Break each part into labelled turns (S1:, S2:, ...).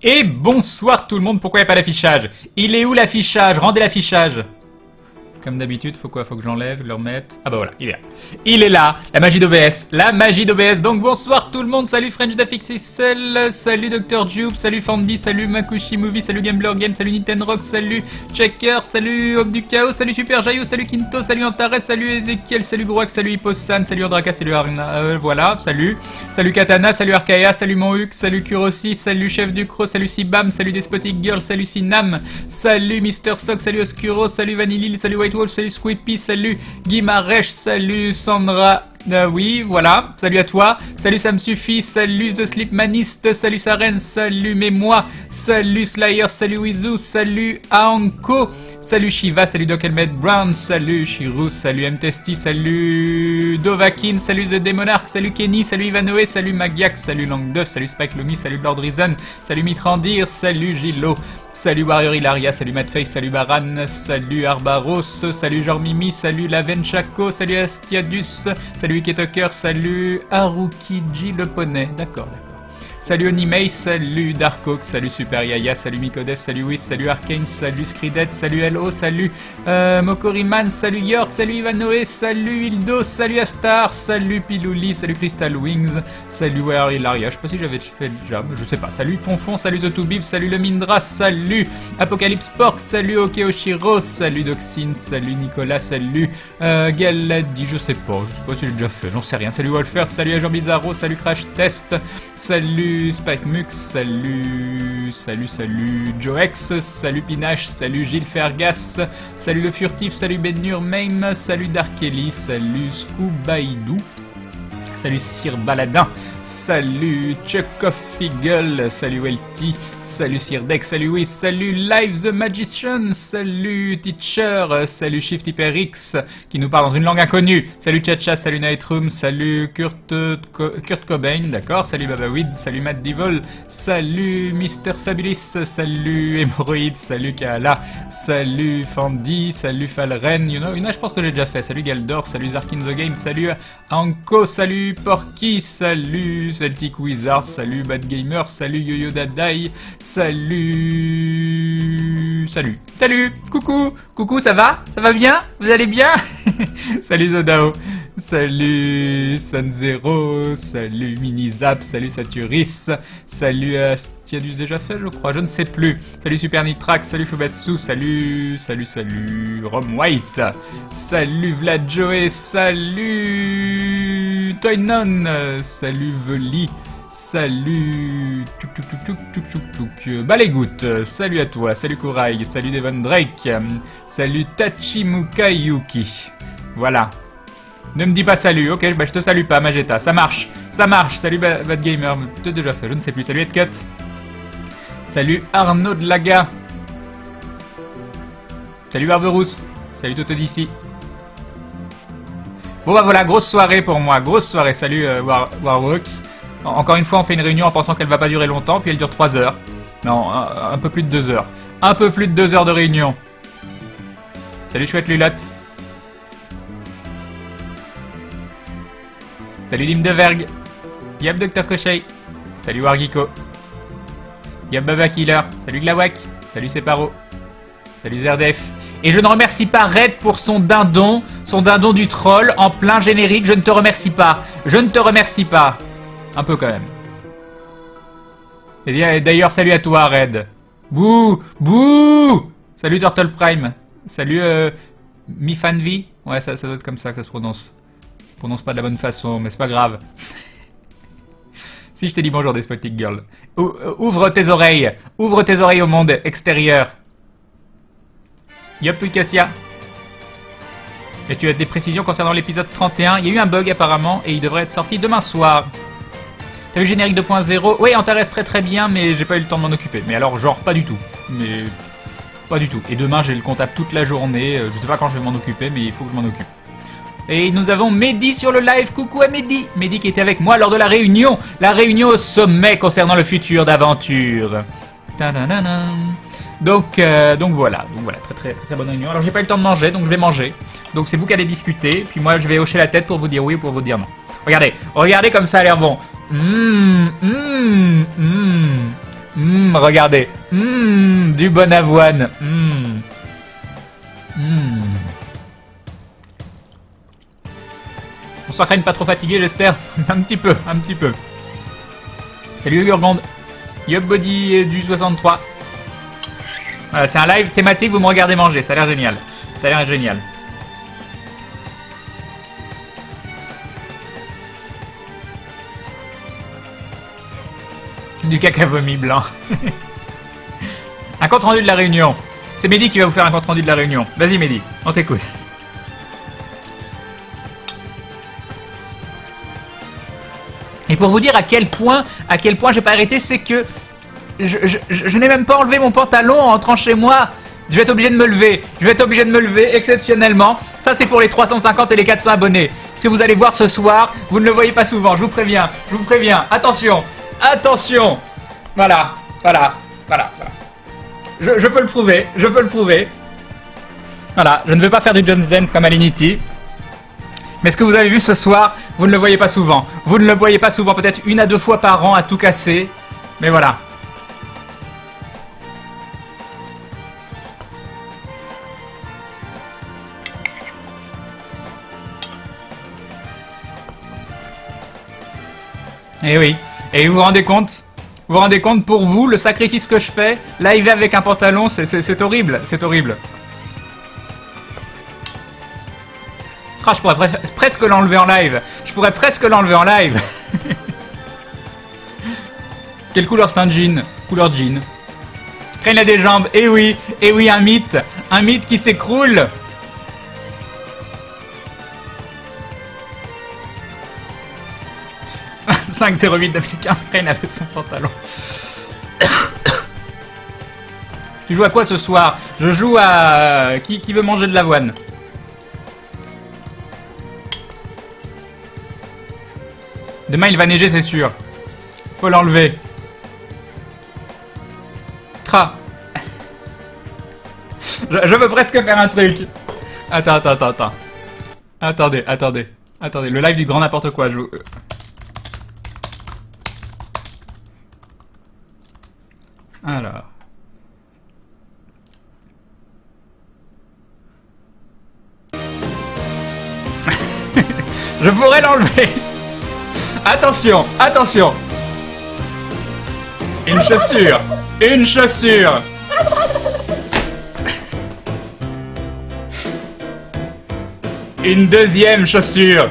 S1: Et bonsoir tout le monde, pourquoi il n'y a pas d'affichage? Il est où l'affichage? Rendez l'affichage. Comme d'habitude, faut quoi? Faut que je l'enlève, le remette. Ah bah voilà, il est là. Il est là, la magie d'OBS. La magie d'OBS. Donc bonsoir tout le monde, salut French DaFixXL, salut Dr. Jupe, salut Fandy, salut Makushi Movie, salut Gambler Game, salut Nintendo Rock, salut Checker, salut Hope du Chaos, salut Super Jayo, salut Kinto, salut Antares, salut Ezekiel, salut Groak, salut Hipposan, salut Andraka, salut Arna, voilà, salut. Salut Katana, salut Arkaya, salut Monhuk, salut Kurosi, salut Chef du Croc, salut Sibam, salut Despotic Girl, salut Sinam, salut Mister Sock, salut Oscuro, salut Vanillil, salut White Wolf, salut Squippy, salut Guimarèche, salut Sandra. Oui, voilà, salut à toi, salut ça me suffit, salut The Sleepmanist, salut Saren, salut Mémoi, salut Slayer, salut Wizu, salut Aanko, salut Shiva, salut Doc Helmet Brown, salut Shiru, salut M-Testy, salut Dovakin, salut The Demonarch, salut Kenny, salut Ivanoé, salut Magiac, salut Lang2, salut Spike Lumi, salut Lord Reason, salut Mitrandir, salut Gilo, salut Warrior Hilaria, salut Madface, salut Baran, salut Arbaros, salut Jormimi, salut Lavenchaco, salut Astiadus, salut Iketoker, salut Harukiji le poney, d'accord. Salut Onimei, salut Darkoak, salut Super Yaya, salut Mikodev, salut Whis, salut Arcane, salut Screedet, salut Hello, salut Mokoriman, salut York, salut Ivanoé, salut Hildo, salut Astar, salut Pilouli, salut Crystal Wings, salut Where Hilaria, je sais pas si j'avais fait déjà, mais je sais pas, salut Fonfon, salut The Two Bib, salut Le Mindra, salut Apocalypse Pork, salut Okeoshiro, salut Doxine, salut Nicolas, salut Galadi, je sais pas si j'ai déjà fait, j'en sais rien, salut Wolfert, salut Agent Bizarro, salut Crash Test, salut Spike Mux, salut Joex, salut Pinache, salut Gilles Fergas, salut Le Furtif, salut Ben-Nur Mame, salut Darkelly, salut Scoobaidou, salut Sir Baladin, salut Chuck of Figgle, salut Welty, salut Sir Deck, salut Wiz, salut Live the Magician, salut Teacher, salut Shift HyperX qui nous parle dans une langue inconnue, salut Chacha, salut Nightroom, salut Kurt Cobain, d'accord, salut Babawid, salut Matt Devil, salut Mr Fabulous, salut Hémorroïde, salut Kaala, salut Fandy, salut Falren, you know, je pense que j'ai déjà fait, salut Galdor, salut Zarkin the Game, salut Anko, salut Porky, salut Celtic Wizard, salut Bad Gamer, salut Yo-Yo Dadai, salut, coucou, ça va bien, vous allez bien? Salut Zodao, salut Sun-Zero, salut Minizap, salut Saturis, salut Astiadus déjà fait je crois, je ne sais plus, salut Super Nitrax, salut Fubatsu, salut Rom White, salut Vlad Joey, salut Toynon, salut Veli, salut Balégout, salut à toi, salut Kurai, salut Devon Drake, salut Tachimuka Yuki. Voilà. Ne me dis pas salut, ok, bah je te salue pas Magetta, ça marche, salut Bad Gamer, t'as déjà fait, je ne sais plus, salut Headcut, salut Arnaud de Laga, salut Barberousse, salut Toto d'ici. Bon bah voilà, grosse soirée pour moi, salut Warwalk. Encore une fois, on fait une réunion en pensant qu'elle va pas durer longtemps, puis elle dure 3 heures. Non, un peu plus de 2 heures. Un peu plus de 2 heures de réunion. Salut chouette Lulotte. Salut Dim de Verg. Yep Dr Cochet. Salut Wargeeko. Yep Baba Killer. Salut Glawak. Salut Separo. Salut Zerdef. Et je ne remercie pas Red pour son dindon du troll en plein générique. Je ne te remercie pas. Un peu quand même. Et d'ailleurs, salut à toi, Red. Bouh. Salut Turtle Prime. Salut Mifanvi. Ouais, ça doit être comme ça que ça se prononce. Je prononce pas de la bonne façon, mais c'est pas grave. Si je t'ai dit bonjour, Despotic Girl. Ouvre tes oreilles au monde extérieur. Yop, Twikassia. Et tu as des précisions concernant l'épisode 31. Il y a eu un bug apparemment et il devrait être sorti demain soir. T'as vu le générique 2.0? Oui, Antares très bien, mais j'ai pas eu le temps de m'en occuper. Mais alors, genre, pas du tout. Et demain, j'ai le comptable toute la journée. Je sais pas quand je vais m'en occuper, mais il faut que je m'en occupe. Et nous avons Mehdi sur le live. Coucou à Mehdi. Mehdi qui était avec moi lors de la réunion. La réunion au sommet concernant le futur d'aventure. Donc voilà, très bonne réunion. Alors j'ai pas eu le temps de manger, donc je vais manger. Donc c'est vous qui allez discuter, puis moi je vais hocher la tête pour vous dire oui ou pour vous dire non. Regardez comme ça a l'air bon. Regardez. Du bon avoine. On s'entraîne pas trop fatigué, j'espère. Un petit peu. Salut Urgonde. Yup Body du 63. Voilà, c'est un live thématique, vous me regardez manger, ça a l'air génial. Du caca vomi blanc. Un compte rendu de la réunion. C'est Mehdi qui va vous faire un compte rendu de la réunion. Vas-y Mehdi, on t'écoute. Et pour vous dire à quel point j'ai pas arrêté, c'est que je n'ai même pas enlevé mon pantalon en entrant chez moi. Je vais être obligé de me lever. Exceptionnellement. Ça c'est pour les 350 et les 400 abonnés. Ce que vous allez voir ce soir, vous ne le voyez pas souvent, je vous préviens. Attention. Voilà. Je peux le prouver. Voilà, je ne vais pas faire du John Zenz comme Alinity. Mais ce que vous avez vu ce soir, vous ne le voyez pas souvent. Peut-être 1 à 2 fois par an à tout casser. Mais voilà. Et oui. Et vous vous rendez compte pour vous, le sacrifice que je fais, live avec un pantalon, c'est horrible. Ah, je pourrais presque l'enlever en live. Quelle couleur c'est un jean? Couleur jean. Crane a des jambes. Eh oui, un mythe qui s'écroule. « 5-08 2015, Crane avait son pantalon. » Tu joues à quoi ce soir? Je joue à... Qui veut manger de l'avoine? Demain il va neiger, c'est sûr. Faut l'enlever. Tra. Je peux presque faire un truc. Attends. Attendez. Le live du grand n'importe quoi. Alors. Je pourrais l'enlever. Attention. Une chaussure. Une deuxième chaussure.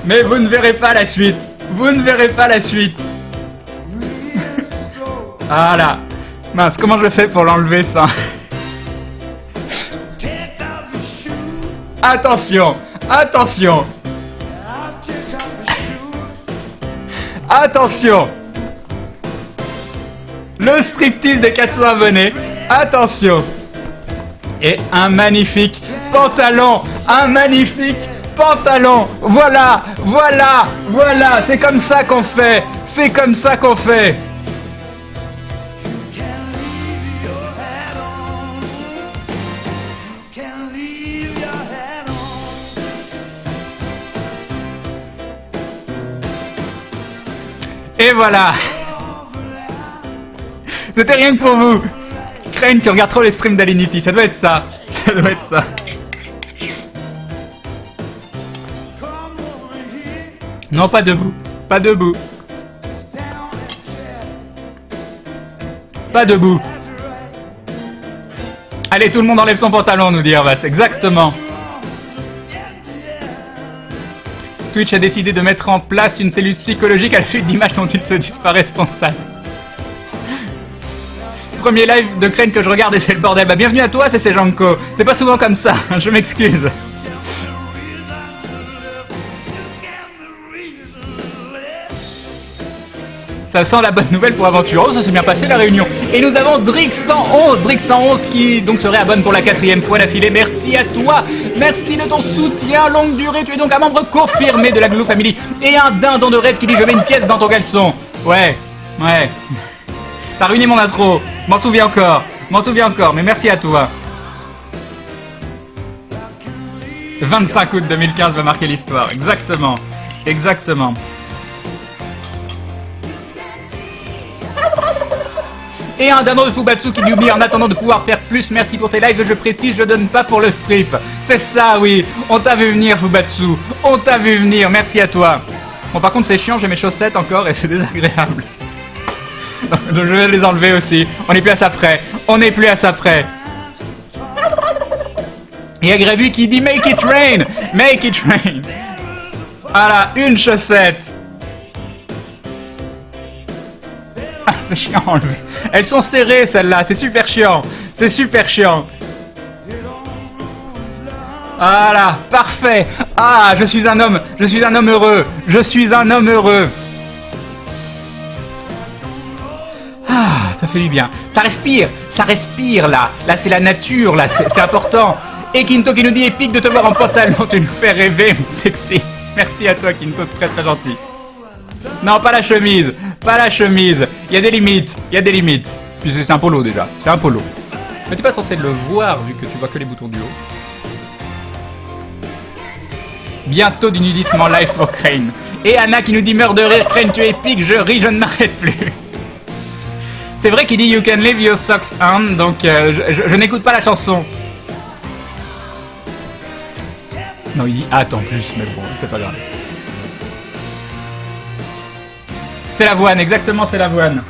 S1: Mais vous ne verrez pas la suite. Voilà. Mince, comment je fais pour l'enlever ça? Attention. Le striptease des 400 abonnés. Attention. Et un magnifique pantalon. Voilà. C'est comme ça qu'on fait. Et voilà. C'était rien que pour vous. Crane, tu regardes trop les streams d'Alinity. Ça doit être ça. Non, pas debout. Allez, tout le monde enlève son pantalon, nous dit Hervas. Exactement. Twitch a décidé de mettre en place une cellule psychologique à la suite d'images dont il se disent pas responsable. Premier live de Crane que je regarde et c'est le bordel. Bah bienvenue à toi, c'est Janko. C'est pas souvent comme ça, je m'excuse. Ça sent la bonne nouvelle pour Aventureau, ça s'est bien passé la réunion. Et nous avons Drix111 qui donc se réabonne pour la 4e fois d'affilée. Merci à toi, merci de ton soutien longue durée. Tu es donc un membre confirmé de la Glou Family. Et un dindon de raid qui dit je mets une pièce dans ton caleçon. Ouais. T'as ruiné mon intro, m'en souviens encore, mais merci à toi. 25 août 2015 va marquer l'histoire, exactement. Exactement. Et un dindon de Fubatsu qui nous dit en attendant de pouvoir faire plus, merci pour tes lives, je précise, je donne pas pour le strip. C'est ça, oui. On t'a vu venir, Fubatsu. On t'a vu venir, merci à toi. Bon, par contre, c'est chiant, j'ai mes chaussettes encore et c'est désagréable. Donc je vais les enlever aussi. On n'est plus à ça près. On n'est plus à ça près. Il y a Grébu qui dit make it rain. Make it rain. Voilà, une chaussette. Ah, c'est chiant à enlever. Elles sont serrées, celles-là. C'est super chiant. C'est super chiant. Voilà, parfait. Ah, je suis un homme heureux. Je suis un homme heureux. Ah, ça fait du bien. Ça respire là. Là, c'est la nature, là, c'est important. Et Kinto qui nous dit épique de te voir en pantalon, tu nous fais rêver, mon sexy. Merci à toi, Kinto, c'est très très gentil. Non, pas la chemise, pas la chemise. Il y a des limites, il y a des limites. Puis c'est un polo déjà, c'est un polo. Mais t'es pas censé le voir vu que tu vois que les boutons du haut. Bientôt du nudisme en live pour Crane. Et Anna qui nous dit meurs de rire, Crane, tu es épique, je ris, je ne m'arrête plus. C'est vrai qu'il dit You can leave your socks on, donc je n'écoute pas la chanson. Non, il dit hâte en plus, mais bon, c'est pas grave. C'est l'avoine, exactement, c'est l'avoine.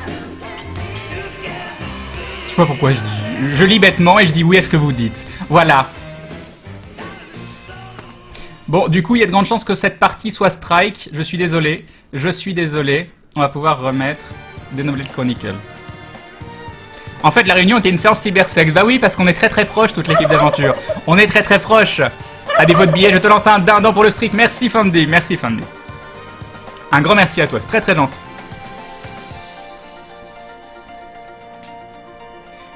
S1: Je sais pas pourquoi je dis. Je lis bêtement et je dis oui à ce que vous dites. Voilà. Bon, du coup, il y a de grandes chances que cette partie soit strike. Je suis désolé. Je suis désolé. On va pouvoir remettre Xenoblade Chronicle. En fait, la réunion était une séance cybersex. Bah oui, parce qu'on est très très proche, toute l'équipe d'aventure. On est très très proche. À défaut de billets, je te lance un dindon pour le streak. Merci Fandy, merci Fandy. Un grand merci à toi, c'est très très gentil.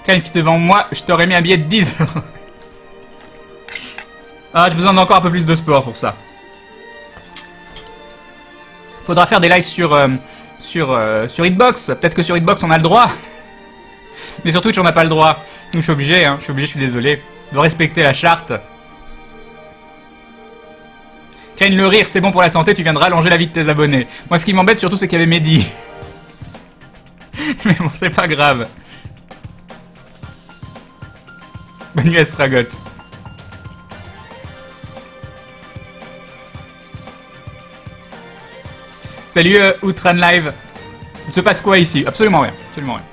S1: Ken, si devant moi, je t'aurais mis un billet de 10 €. Ah, j'ai besoin d'encore un peu plus de sport pour ça. Faudra faire des lives sur Hitbox. Peut-être que sur Hitbox on a le droit. Mais sur Twitch on n'a pas le droit. Donc je suis obligé, hein. Je suis désolé. De respecter la charte. Kane, le rire, c'est bon pour la santé, tu viendras allonger la vie de tes abonnés. Moi, ce qui m'embête surtout, c'est qu'il y avait Mehdi. Mais bon, c'est pas grave. Bonne nuit, Stragot. Salut, Outran Live. Il se passe quoi ici? Absolument rien. Absolument rien.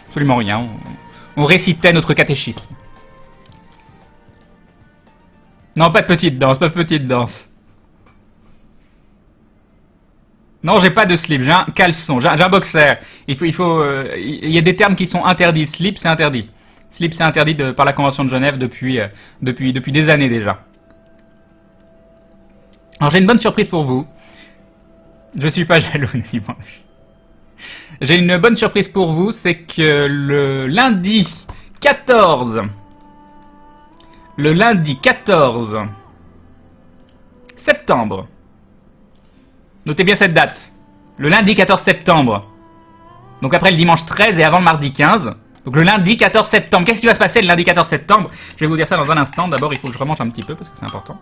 S1: Absolument rien. On récitait notre catéchisme. Non, pas de petite danse, pas de petite danse. Non, j'ai pas de slip, j'ai un caleçon, j'ai un boxer. Il y a des termes qui sont interdits. Slip, c'est interdit. Slip, c'est interdit par la Convention de Genève depuis des années déjà. Alors, j'ai une bonne surprise pour vous. Je suis pas jaloux le dimanche. J'ai une bonne surprise pour vous, c'est que le lundi 14 septembre, notez bien cette date. Le lundi 14 septembre. Donc après le dimanche 13 et avant le mardi 15. Donc le lundi 14 septembre. Qu'est-ce qui va se passer le lundi 14 septembre? Je vais vous dire ça dans un instant. D'abord, il faut que je remange un petit peu parce que c'est important.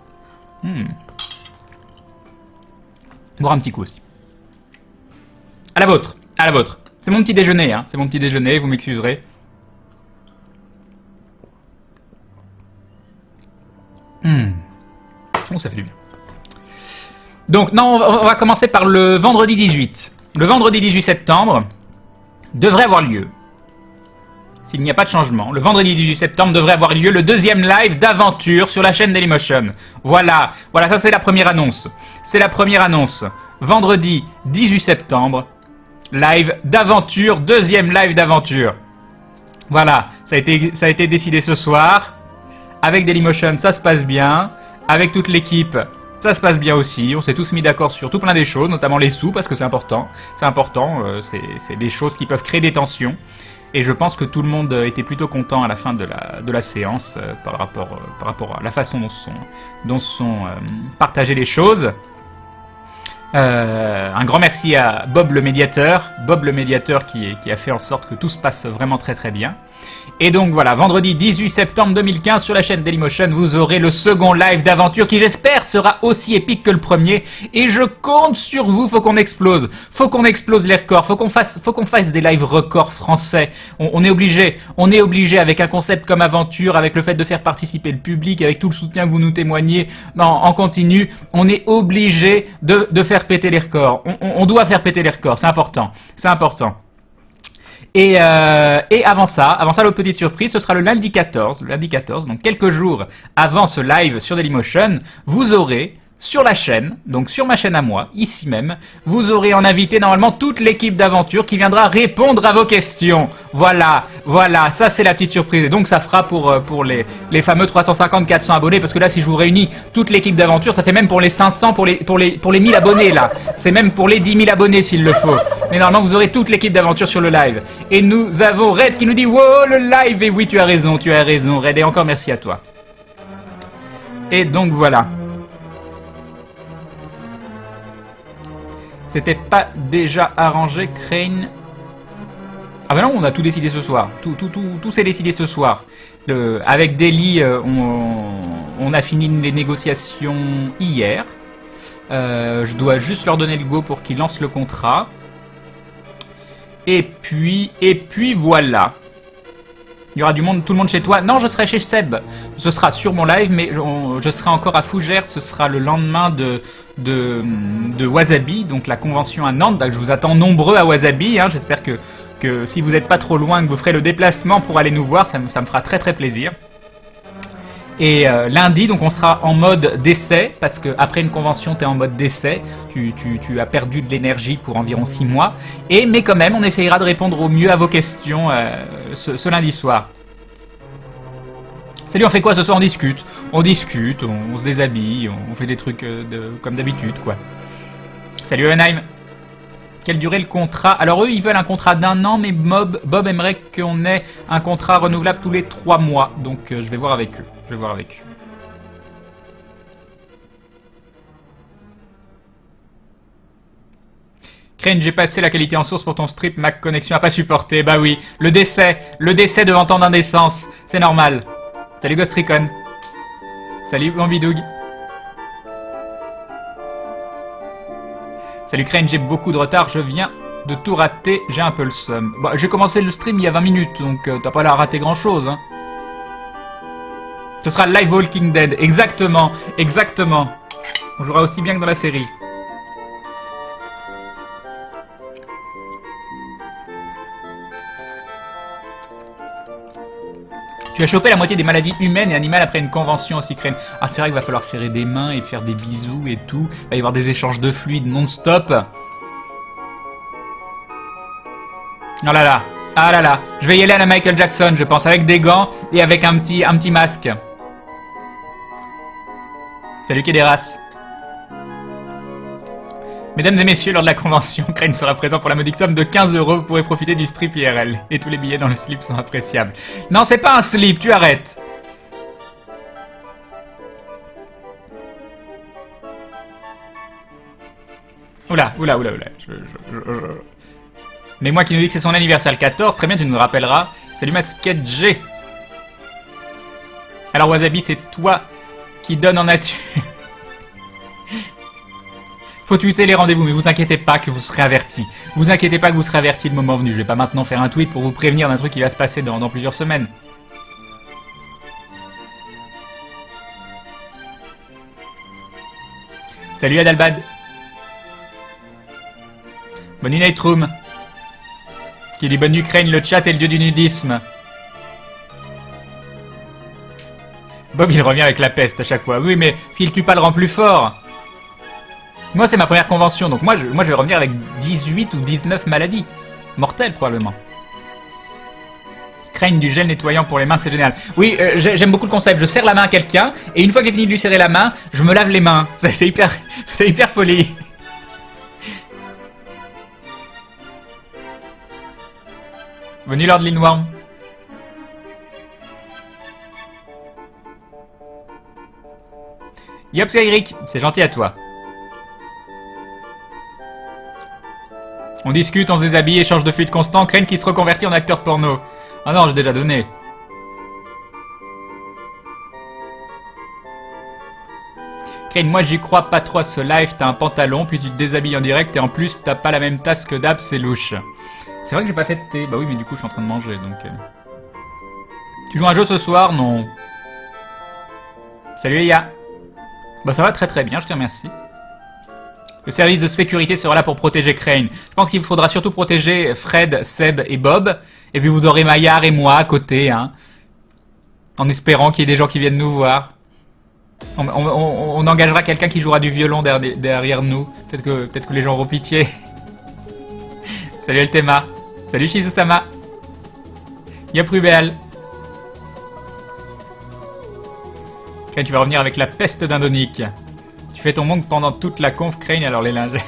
S1: Boire un petit coup aussi. À la vôtre. À la vôtre. C'est mon petit déjeuner, hein. C'est mon petit déjeuner, vous m'excuserez. Oh, ça fait du bien. Donc, non, on va commencer par le vendredi 18. Le vendredi 18 septembre devrait avoir lieu, s'il n'y a pas de changement, le vendredi 18 septembre devrait avoir lieu le deuxième live d'aventure sur la chaîne Dailymotion. Voilà, voilà, ça c'est la première annonce. C'est la première annonce. Vendredi 18 septembre, live d'aventure, deuxième live d'aventure. Voilà, ça a été décidé ce soir. Avec Dailymotion, ça se passe bien. Avec toute l'équipe, ça se passe bien aussi. On s'est tous mis d'accord sur tout plein des choses, notamment les sous, parce que c'est important. C'est important, c'est des choses qui peuvent créer des tensions. Et je pense que tout le monde était plutôt content à la fin de la séance par rapport à la façon dont sont partagées les choses. Un grand merci à Bob le médiateur, qui a fait en sorte que tout se passe vraiment très très bien. Et donc voilà, vendredi 18 septembre 2015 sur la chaîne Dailymotion, vous aurez le second live d'aventure qui j'espère sera aussi épique que le premier. Et je compte sur vous, faut qu'on explose les records, faut qu'on fasse des lives records français. On est obligé avec un concept comme aventure, avec le fait de faire participer le public, avec tout le soutien que vous nous témoignez en continu, on est obligé de faire péter les records. On doit faire péter les records, c'est important. Et avant ça, l'autre petite surprise, ce sera le lundi 14, donc quelques jours avant ce live sur Dailymotion, vous aurez sur la chaîne, donc sur ma chaîne à moi, ici même, vous aurez en invité normalement toute l'équipe d'aventure qui viendra répondre à vos questions. Voilà, ça c'est la petite surprise. Et donc ça fera pour les fameux 350-400 abonnés, parce que là si je vous réunis toute l'équipe d'aventure, ça fait même pour les 500, pour les 1000 abonnés là. C'est même pour les 10 000 abonnés s'il le faut. Mais normalement vous aurez toute l'équipe d'aventure sur le live. Et nous avons Red qui nous dit « Wow, le live !» Et oui, tu as raison Red, et encore merci à toi. Et donc voilà. C'était pas déjà arrangé, Crane? Ah ben non, on a tout décidé ce soir. Tout s'est décidé ce soir. Avec Daily, on a fini les négociations hier. Je dois juste leur donner le go pour qu'ils lancent le contrat. Et puis voilà. Il y aura tout le monde chez toi. Non, je serai chez Seb. Ce sera sur mon live, mais je serai encore à Fougères. Ce sera le lendemain de Wasabi, donc la convention à Nantes. Donc, je vous attends nombreux à Wasabi. Hein. J'espère que si vous n'êtes pas trop loin, que vous ferez le déplacement pour aller nous voir. Ça me fera très très plaisir. Et lundi, donc on sera en mode d'essai, parce qu'après une convention, tu es en mode d'essai. Tu as perdu de l'énergie pour environ 6 mois. Mais quand même, on essayera de répondre au mieux à vos questions ce lundi soir. Salut, on fait quoi ce soir? On discute, on se déshabille, on fait des trucs comme d'habitude, quoi. Salut Elenheim. Quelle durée le contrat? Alors eux, ils veulent un contrat d'1 an, mais Bob aimerait qu'on ait un contrat renouvelable tous les 3 mois. Donc je vais voir avec eux. Crane, j'ai passé la qualité en source pour ton strip, ma connexion a pas supporté. Bah oui, le décès devant tant d'indécence, c'est normal. Salut Ghost Recon. Salut Bambidoug. Salut Crane, j'ai beaucoup de retard, je viens de tout rater, j'ai un peu le seum. Bah, j'ai commencé le stream il y a 20 minutes, donc t'as pas l'air à rater grand chose. Hein. Ce sera Live Walking Dead, exactement. On jouera aussi bien que dans la série. Tu as chopé la moitié des maladies humaines et animales après une convention aussi, Crane. Ah, c'est vrai qu'il va falloir serrer des mains et faire des bisous et tout. Il va y avoir des échanges de fluides non-stop. Oh là là. Ah là là. Je vais y aller à la Michael Jackson, je pense, avec des gants et avec un petit masque. Salut Kéderas. Mesdames et messieurs, lors de la convention, Crane sera présent pour la modique somme de 15 €. Vous pourrez profiter du strip IRL. Et tous les billets dans le slip sont appréciables. Non, c'est pas un slip, tu arrêtes. Oula. Mais moi qui nous dit que c'est son anniversaire le 14, très bien, tu nous rappelleras. Salut Masquette G. Alors Wasabi, c'est toi qui donne en nature. Faut tweeter les rendez-vous, mais vous inquiétez pas que vous serez avertis. Vous inquiétez pas que vous serez avertis le moment venu. Je vais pas maintenant faire un tweet pour vous prévenir d'un truc qui va se passer dans plusieurs semaines. Salut Adalbad. Bonne nuit Nightroom. Qui dit bonne nuit Crane, le chat est le dieu du nudisme. Bob il revient avec la peste à chaque fois. Oui mais s'il tue pas le rend plus fort. Moi, c'est ma première convention, donc moi je vais revenir avec 18 ou 19 maladies. Mortelles, probablement. Craigne du gel nettoyant pour les mains, c'est génial. Oui, j'aime beaucoup le concept. Je serre la main à quelqu'un, et une fois que j'ai fini de lui serrer la main, je me lave les mains. C'est hyper poli. Venu Lord Linworm. Yop, c'est Eric, c'est gentil à toi. On discute, on se déshabille, échange de fluide constant, Crane qui se reconvertit en acteur porno. Ah non, j'ai déjà donné. Crane, moi j'y crois pas trop à ce live, t'as un pantalon, puis tu te déshabilles en direct, et en plus t'as pas la même tasse que d'hab, c'est louche. C'est vrai que j'ai pas fait de thé. Bah oui, mais du coup je suis en train de manger, donc... Tu joues un jeu ce soir? Non. Salut les gars. Bah ça va très très bien, je te remercie. Le service de sécurité sera là pour protéger Crane. Je pense qu'il faudra surtout protéger Fred, Seb et Bob. Et puis vous aurez Maillard et moi à côté, hein. En espérant qu'il y ait des gens qui viennent nous voir. On engagera quelqu'un qui jouera du violon derrière nous. Peut-être que les gens auront pitié. Salut Eltema. Salut Shizu-sama. Yop Rubel. Crane, tu vas revenir avec la peste d'Indonique. Tu fais ton monk pendant toute la conf, Crane, alors les linges.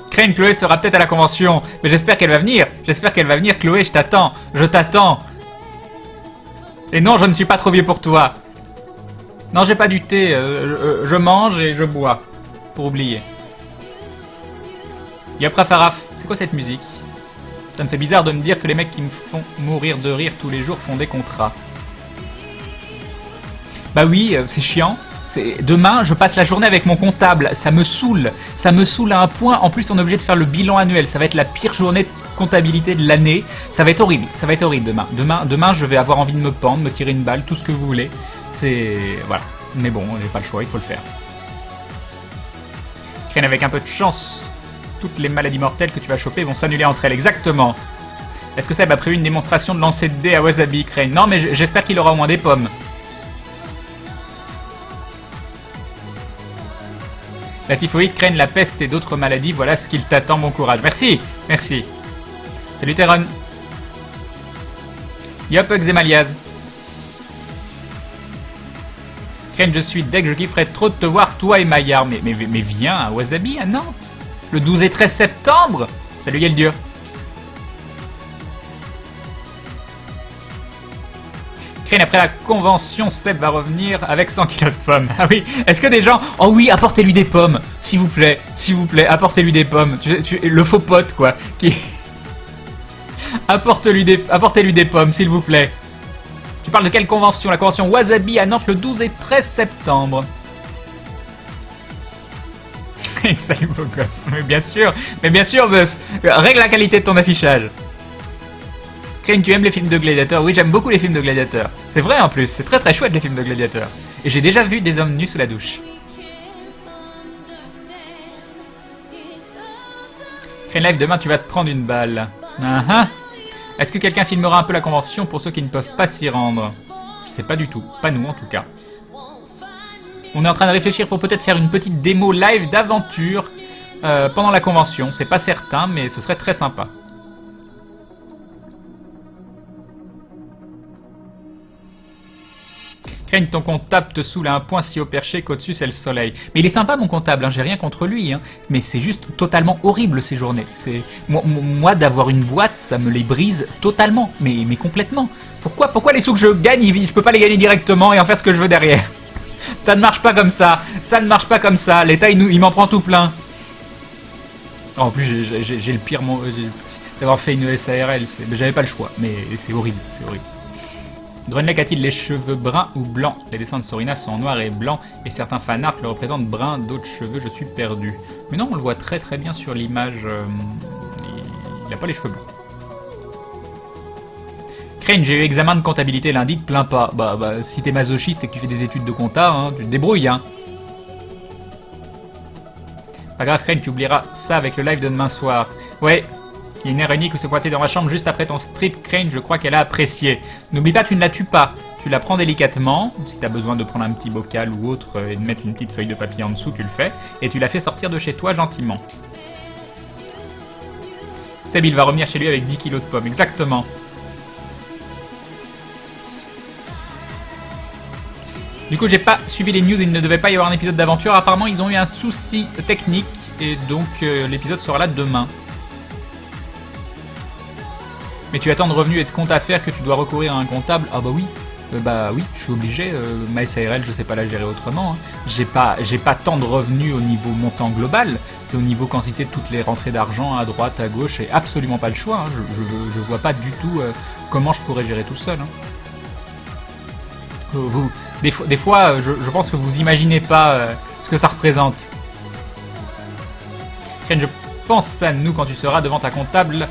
S1: Crane, Chloé sera peut-être à la convention, mais j'espère qu'elle va venir. J'espère qu'elle va venir, Chloé, je t'attends. Je t'attends. Et non, je ne suis pas trop vieux pour toi. Non, j'ai pas du thé. Je mange et je bois. Pour oublier. Yopra Faraf, c'est quoi cette musique? Ça me fait bizarre de me dire que les mecs qui me font mourir de rire tous les jours font des contrats. Bah oui, c'est chiant. Demain, je passe la journée avec mon comptable. Ça me saoule. Ça me saoule à un point. En plus, on est obligé de faire le bilan annuel. Ça va être la pire journée de comptabilité de l'année. Ça va être horrible. Ça va être horrible demain. Demain, je vais avoir envie de me pendre, me tirer une balle, tout ce que vous voulez. C'est... Voilà. Mais bon, j'ai pas le choix, il faut le faire. Crane, avec un peu de chance, toutes les maladies mortelles que tu vas choper vont s'annuler entre elles. Exactement. Est-ce que Seb a prévu une démonstration de lancer de dés à Wasabi, Crane? Non, mais j'espère qu'il aura au moins des pommes. La typhoïde, Crane, la peste et d'autres maladies, voilà ce qu'il t'attend, bon courage. Merci, merci. Salut Teron. Yop, Xemaliaz. Crane, je suis deg, je kifferais trop de te voir, toi et Maillard. Mais viens à Wasabi, à Nantes. Le 12 et 13 septembre. Salut Yeldieu. Crane, après la convention, Seb va revenir avec 100 kilos de pommes. Ah oui, est-ce que des gens... Oh oui, apportez-lui des pommes, s'il vous plaît, apportez-lui des pommes. Le faux pote, quoi, qui... Apportez-lui des pommes, s'il vous plaît. Tu parles de quelle convention? La convention Wasabi à Nantes le 12 et 13 septembre. Salut beau gosse, mais bien sûr, Buzz. Règle la qualité de ton affichage. Crane, tu aimes les films de gladiateurs? Oui, j'aime beaucoup les films de gladiateurs. C'est vrai en plus, c'est très très chouette les films de gladiateurs. Et j'ai déjà vu des hommes nus sous la douche. Crane Live, demain tu vas te prendre une balle. Est-ce que quelqu'un filmera un peu la convention pour ceux qui ne peuvent pas s'y rendre? Je sais pas du tout, pas nous en tout cas. On est en train de réfléchir pour peut-être faire une petite démo live d'aventure pendant la convention. C'est pas certain, mais ce serait très sympa. Crane, ton comptable te saoule à un point si haut perché qu'au-dessus c'est le soleil. Mais il est sympa mon comptable, hein, j'ai rien contre lui, hein, mais c'est juste totalement horrible ces journées. Moi d'avoir une boîte, ça me les brise totalement, mais complètement. Pourquoi les sous que je gagne, je peux pas les gagner directement et en faire ce que je veux derrière? Ça ne marche pas comme ça, l'État il m'en prend tout plein. Oh, en plus j'ai le pire d'avoir fait une SARL, j'avais pas le choix, mais c'est horrible, Grunlec a-t-il les cheveux bruns ou blancs? Les dessins de Sorina sont en noir et blanc et certains fanarts le représentent brun, d'autres cheveux, je suis perdu. Mais non, on le voit très très bien sur l'image, il a pas les cheveux blancs. Crane, j'ai eu examen de comptabilité lundi, te plains pas. Bah, si t'es masochiste et que tu fais des études de compta, hein, tu te débrouilles, hein. Pas grave, Crane, tu oublieras ça avec le live de demain soir. Ouais. Il y a une araignée qui se pointait dans ma chambre juste après ton strip, Crane, je crois qu'elle a apprécié. N'oublie pas, tu ne la tues pas. Tu la prends délicatement, si tu as besoin de prendre un petit bocal ou autre et de mettre une petite feuille de papier en dessous, tu le fais. Et tu la fais sortir de chez toi gentiment. Seb, il va revenir chez lui avec 10 kilos de pommes, exactement. Du coup, j'ai pas suivi les news, il ne devait pas y avoir un épisode d'aventure. Apparemment, ils ont eu un souci technique et donc l'épisode sera là demain. Mais tu attends de revenus et de compte à faire que tu dois recourir à un comptable? Ah bah oui. Bah oui, je suis obligé, ma SARL je sais pas la gérer autrement, hein. J'ai pas tant de revenus au niveau montant global, c'est au niveau quantité de toutes les rentrées d'argent à droite, à gauche, et absolument pas le choix, hein. Je vois pas du tout comment je pourrais gérer tout seul, hein. Des fois je pense que vous imaginez pas ce que ça représente. Ken, je pense à nous quand tu seras devant ta comptable,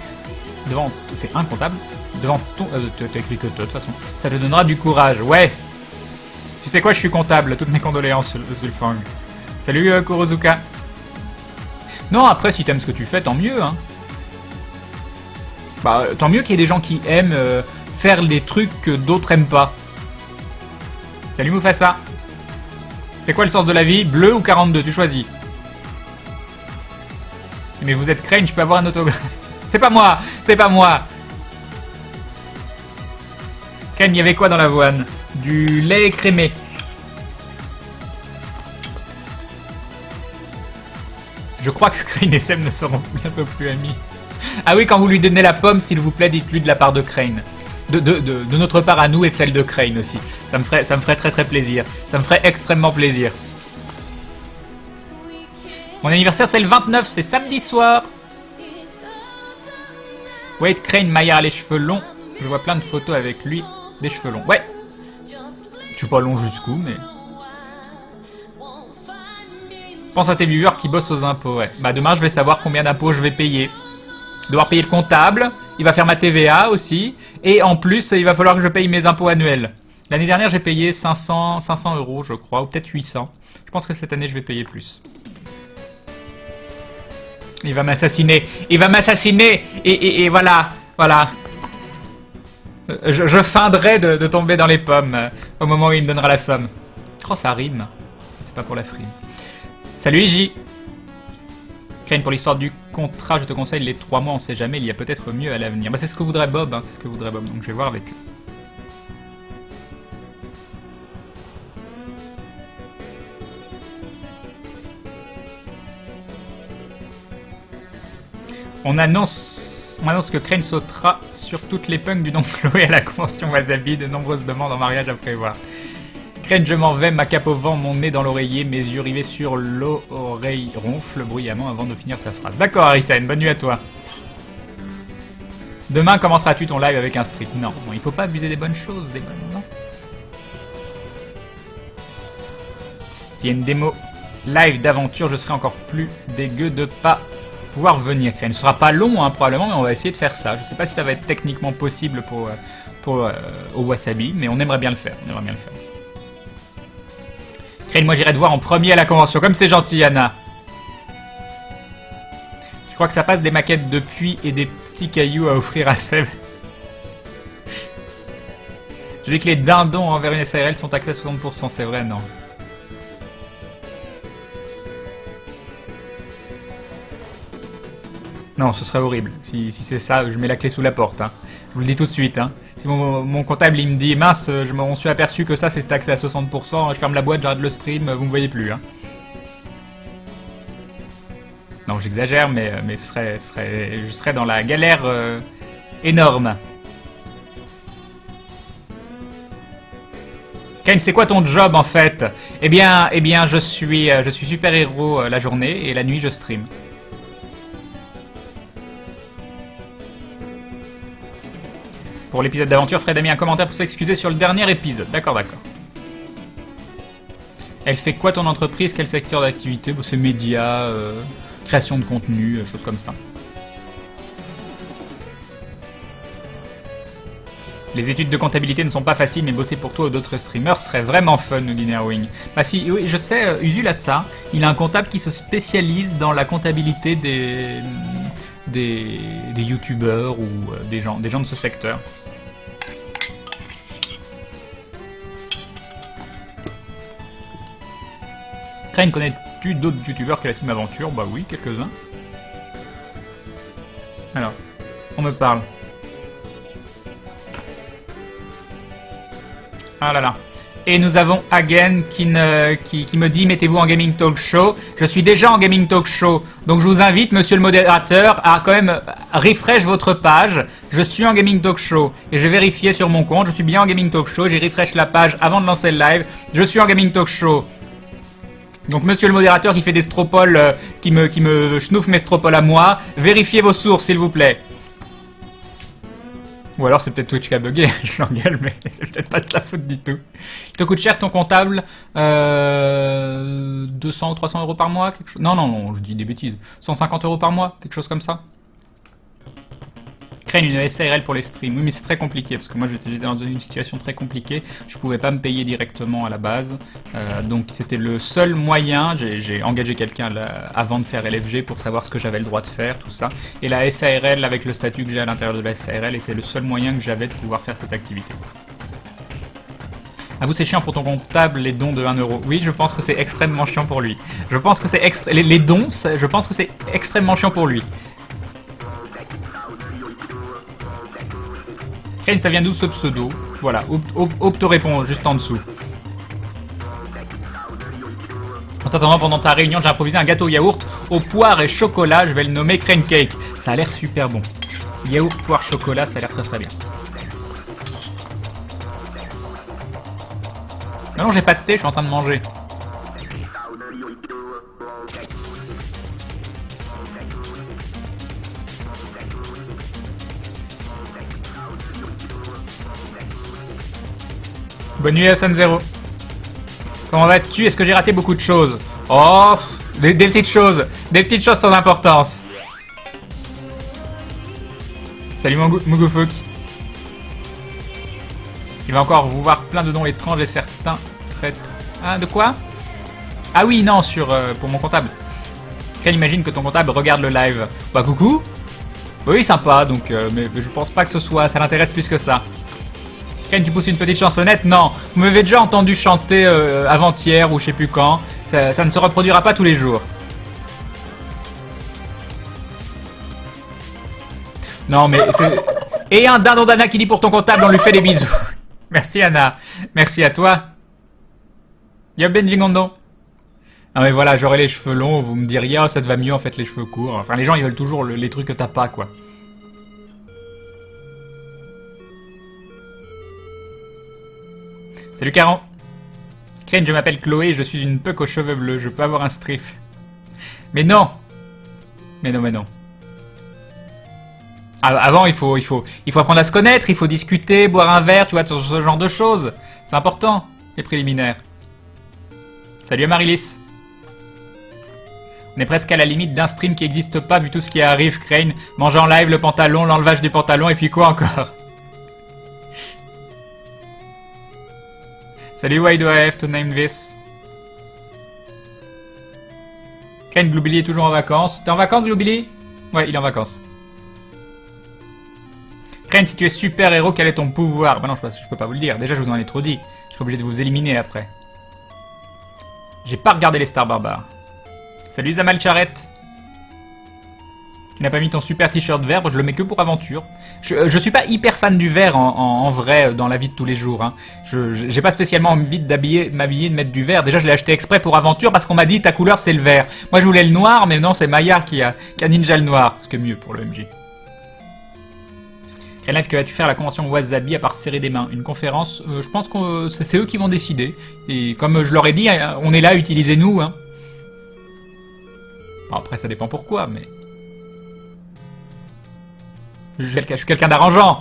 S1: c'est un comptable, devant ton... t'as écrit que toi, de toute façon. Ça te donnera du courage. Ouais. Tu sais quoi, je suis comptable. Toutes mes condoléances, Zulfang. Salut, Kurozuka. Non, après, si t'aimes ce que tu fais, tant mieux, hein. Bah, tant mieux qu'il y ait des gens qui aiment faire des trucs que d'autres aiment pas. Salut, Mufasa. C'est quoi le sens de la vie? Bleu ou 42, tu choisis. Mais vous êtes Crane, je peux avoir un autographe. C'est pas moi. C'est pas moi. Ken, il y avait quoi dans l'avoine? Du lait écrémé. Je crois que Crane et Sem ne seront bientôt plus amis. Ah oui, quand vous lui donnez la pomme, s'il vous plaît, dites-lui de la part de Crane. De notre part à nous et de celle de Crane aussi. Ça me ferait très très plaisir. Ça me ferait extrêmement plaisir. Mon anniversaire, c'est le 29, c'est samedi soir. Wait, Crane, Maya a les cheveux longs. Je vois plein de photos avec lui. Des cheveux longs. Ouais. Je suis pas long jusqu'où, mais... Pense à tes viewers qui bossent aux impôts, ouais. Bah demain, je vais savoir combien d'impôts je vais payer. Devoir payer le comptable. Il va faire ma TVA aussi. Et en plus, il va falloir que je paye mes impôts annuels. L'année dernière, j'ai payé 500 euros, je crois. Ou peut-être 800. Je pense que cette année, je vais payer plus. Il va m'assassiner. Il va m'assassiner. Et voilà. Voilà. Je feindrai de tomber dans les pommes au moment où il me donnera la somme. Oh, ça rime. C'est pas pour la frime. Salut J. Crane, pour l'histoire du contrat, je te conseille les 3 mois, on sait jamais, il y a peut-être mieux à l'avenir. Bah, c'est ce que voudrait Bob, hein, c'est ce que voudrait Bob, donc je vais voir avec lui. On annonce que Crane sautera sur toutes les punks du nom de Chloé à la convention Wasabi. De nombreuses demandes en mariage à prévoir. Crane, je m'en vais, ma cape au vent, mon nez dans l'oreiller, mes yeux rivés sur l'oreille ronfle bruyamment avant de finir sa phrase. D'accord, Harrison, bonne nuit à toi. Demain, commenceras-tu ton live avec un strip? Non, bon, il faut pas abuser des bonnes choses, des bonnes, non. S'il y a une démo live d'aventure, je serai encore plus dégueu de pas pouvoir venir. Crane, ce sera pas long, hein, probablement, mais on va essayer de faire ça. Je sais pas si ça va être techniquement possible au Wasabi, mais on aimerait bien le faire. On aimerait bien le faire. Crane, moi j'irai te voir en premier à la convention. Comme c'est gentil, Anna. Je crois que ça passe des maquettes de puits et des petits cailloux à offrir à Seb. Je dis que les dindons envers une SARL sont taxés à 60%, c'est vrai, non? Non, ce serait horrible. Si c'est ça, je mets la clé sous la porte, hein. Je vous le dis tout de suite, hein. Si mon comptable il me dit mince, je m'en suis aperçu que ça c'est taxé à 60%, je ferme la boîte, j'arrête le stream, vous me voyez plus, hein. Non, j'exagère, mais je serais dans la galère énorme. Kane, c'est quoi ton job en fait? Eh bien, je suis super-héros la journée et la nuit je stream. Pour l'épisode d'aventure, Fred a mis un commentaire pour s'excuser sur le dernier épisode. D'accord, d'accord. Elle fait quoi ton entreprise? Quel secteur d'activité? Bon, c'est médias, création de contenu, choses comme ça. Les études de comptabilité ne sont pas faciles, mais bosser pour toi ou d'autres streamers serait vraiment fun, nous dit Nerwing. Bah si, oui, je sais, Usul a ça. Il a un comptable qui se spécialise dans la comptabilité des youtubeurs ou des gens de ce secteur. Crane, connais-tu d'autres youtubeurs que la Team Aventure? Bah oui, quelques-uns. Alors, on me parle. Ah là là. Et nous avons Hagen qui me dit mettez-vous en gaming talk show. Je suis déjà en gaming talk show. Donc je vous invite, monsieur le modérateur, à quand même refresh votre page. Je suis en Gaming Talk Show et j'ai vérifié sur mon compte. Je suis bien en Gaming Talk Show. J'ai refresh la page avant de lancer le live. Je suis en Gaming Talk Show. Donc monsieur le modérateur qui fait des stropoles, qui me schnouffe mes stropoles à moi, vérifiez vos sources s'il vous plaît. Ou alors c'est peut-être Twitch qui a bugué, je l'engueule, mais c'est peut-être pas de sa faute du tout. Il te coûte cher ton comptable 200 ou 300 euros par mois quelque chose... Non, je dis des bêtises. 150 euros par mois, quelque chose comme ça. Créer une SARL pour les streams. Oui, mais c'est très compliqué, parce que moi j'étais dans une situation très compliquée. Je pouvais pas me payer directement à la base. Donc c'était le seul moyen. J'ai engagé quelqu'un avant de faire LFG pour savoir ce que j'avais le droit de faire, tout ça. Et la SARL, avec le statut que j'ai à l'intérieur de la SARL, était le seul moyen que j'avais de pouvoir faire cette activité. Ah vous c'est chiant pour ton comptable les dons de 1 euro. Oui, je pense que c'est extrêmement chiant pour lui. Je pense que c'est les dons, je pense que c'est extrêmement chiant pour lui. Crane, ça vient d'où ce pseudo? Voilà, Op te répond juste en dessous. En attendant, pendant ta réunion, j'ai improvisé un gâteau yaourt aux poires et chocolat. Je vais le nommer Crane Cake. Ça a l'air super bon. Yaourt, poire, chocolat, ça a l'air très très bien. Non, j'ai pas de thé, je suis en train de manger. Bonne nuit à Sun Zero. Comment vas-tu? Est-ce que j'ai raté beaucoup de choses? Oh, des petites choses. Des petites choses sans importance. Salut Mugufouk. Il va encore vous voir plein de noms étranges et certains très... Ah, de quoi? Ah oui, non, pour mon comptable. Quelle imagine que ton comptable regarde le live. Bah coucou. Oui, sympa, donc, mais je pense pas que ça l'intéresse plus que ça. Ken, tu pousses une petite chansonnette? Non, vous m'avez déjà entendu chanter avant-hier ou je sais plus quand. Ça ne se reproduira pas tous les jours. Non, mais c'est... Et un dindon d'Anna qui dit pour ton comptable, on lui fait des bisous. Merci Anna. Merci à toi. Yo Benji Gondon. Ah mais voilà, j'aurai les cheveux longs, vous me diriez, oh, ça te va mieux en fait les cheveux courts. Enfin, les gens ils veulent toujours les trucs que t'as pas, quoi. Salut Caron. Crane, je m'appelle Chloé, je suis une puck aux cheveux bleus, je peux avoir un strip. Mais non. Mais non. Avant, il faut apprendre à se connaître, il faut discuter, boire un verre, tu vois, ce genre de choses. C'est important, les préliminaires. Salut à Marilis. On est presque à la limite d'un stream qui n'existe pas vu tout ce qui arrive, Crane. Manger en live, le pantalon, l'enlevage du pantalon, et puis quoi encore? Salut, why do I have to name this? Crane, Gloobily est toujours en vacances. T'es en vacances, Gloobily? Ouais, il est en vacances. Crane, si tu es super héros, quel est ton pouvoir? Bah non, je peux pas vous le dire. Déjà, je vous en ai trop dit. Je serai obligé de vous éliminer après. J'ai pas regardé les stars barbares. Salut Zamal Charrette. Tu n'as pas mis ton super t-shirt vert, je le mets que pour aventure. Je suis pas hyper fan du vert en vrai dans la vie de tous les jours. Hein. J'ai pas spécialement envie m'habiller, de mettre du vert. Déjà je l'ai acheté exprès pour aventure parce qu'on m'a dit ta couleur c'est le vert. Moi je voulais le noir, mais non c'est Maillard qui a ninja le noir. Ce qui est mieux pour le MJ. Quel live que vas-tu faire à la convention Wasabi à part serrer des mains? Une conférence, je pense que c'est eux qui vont décider. Et comme je leur ai dit, on est là, utilisez-nous. Hein. Bon, après ça dépend pourquoi, mais... Je suis quelqu'un d'arrangeant.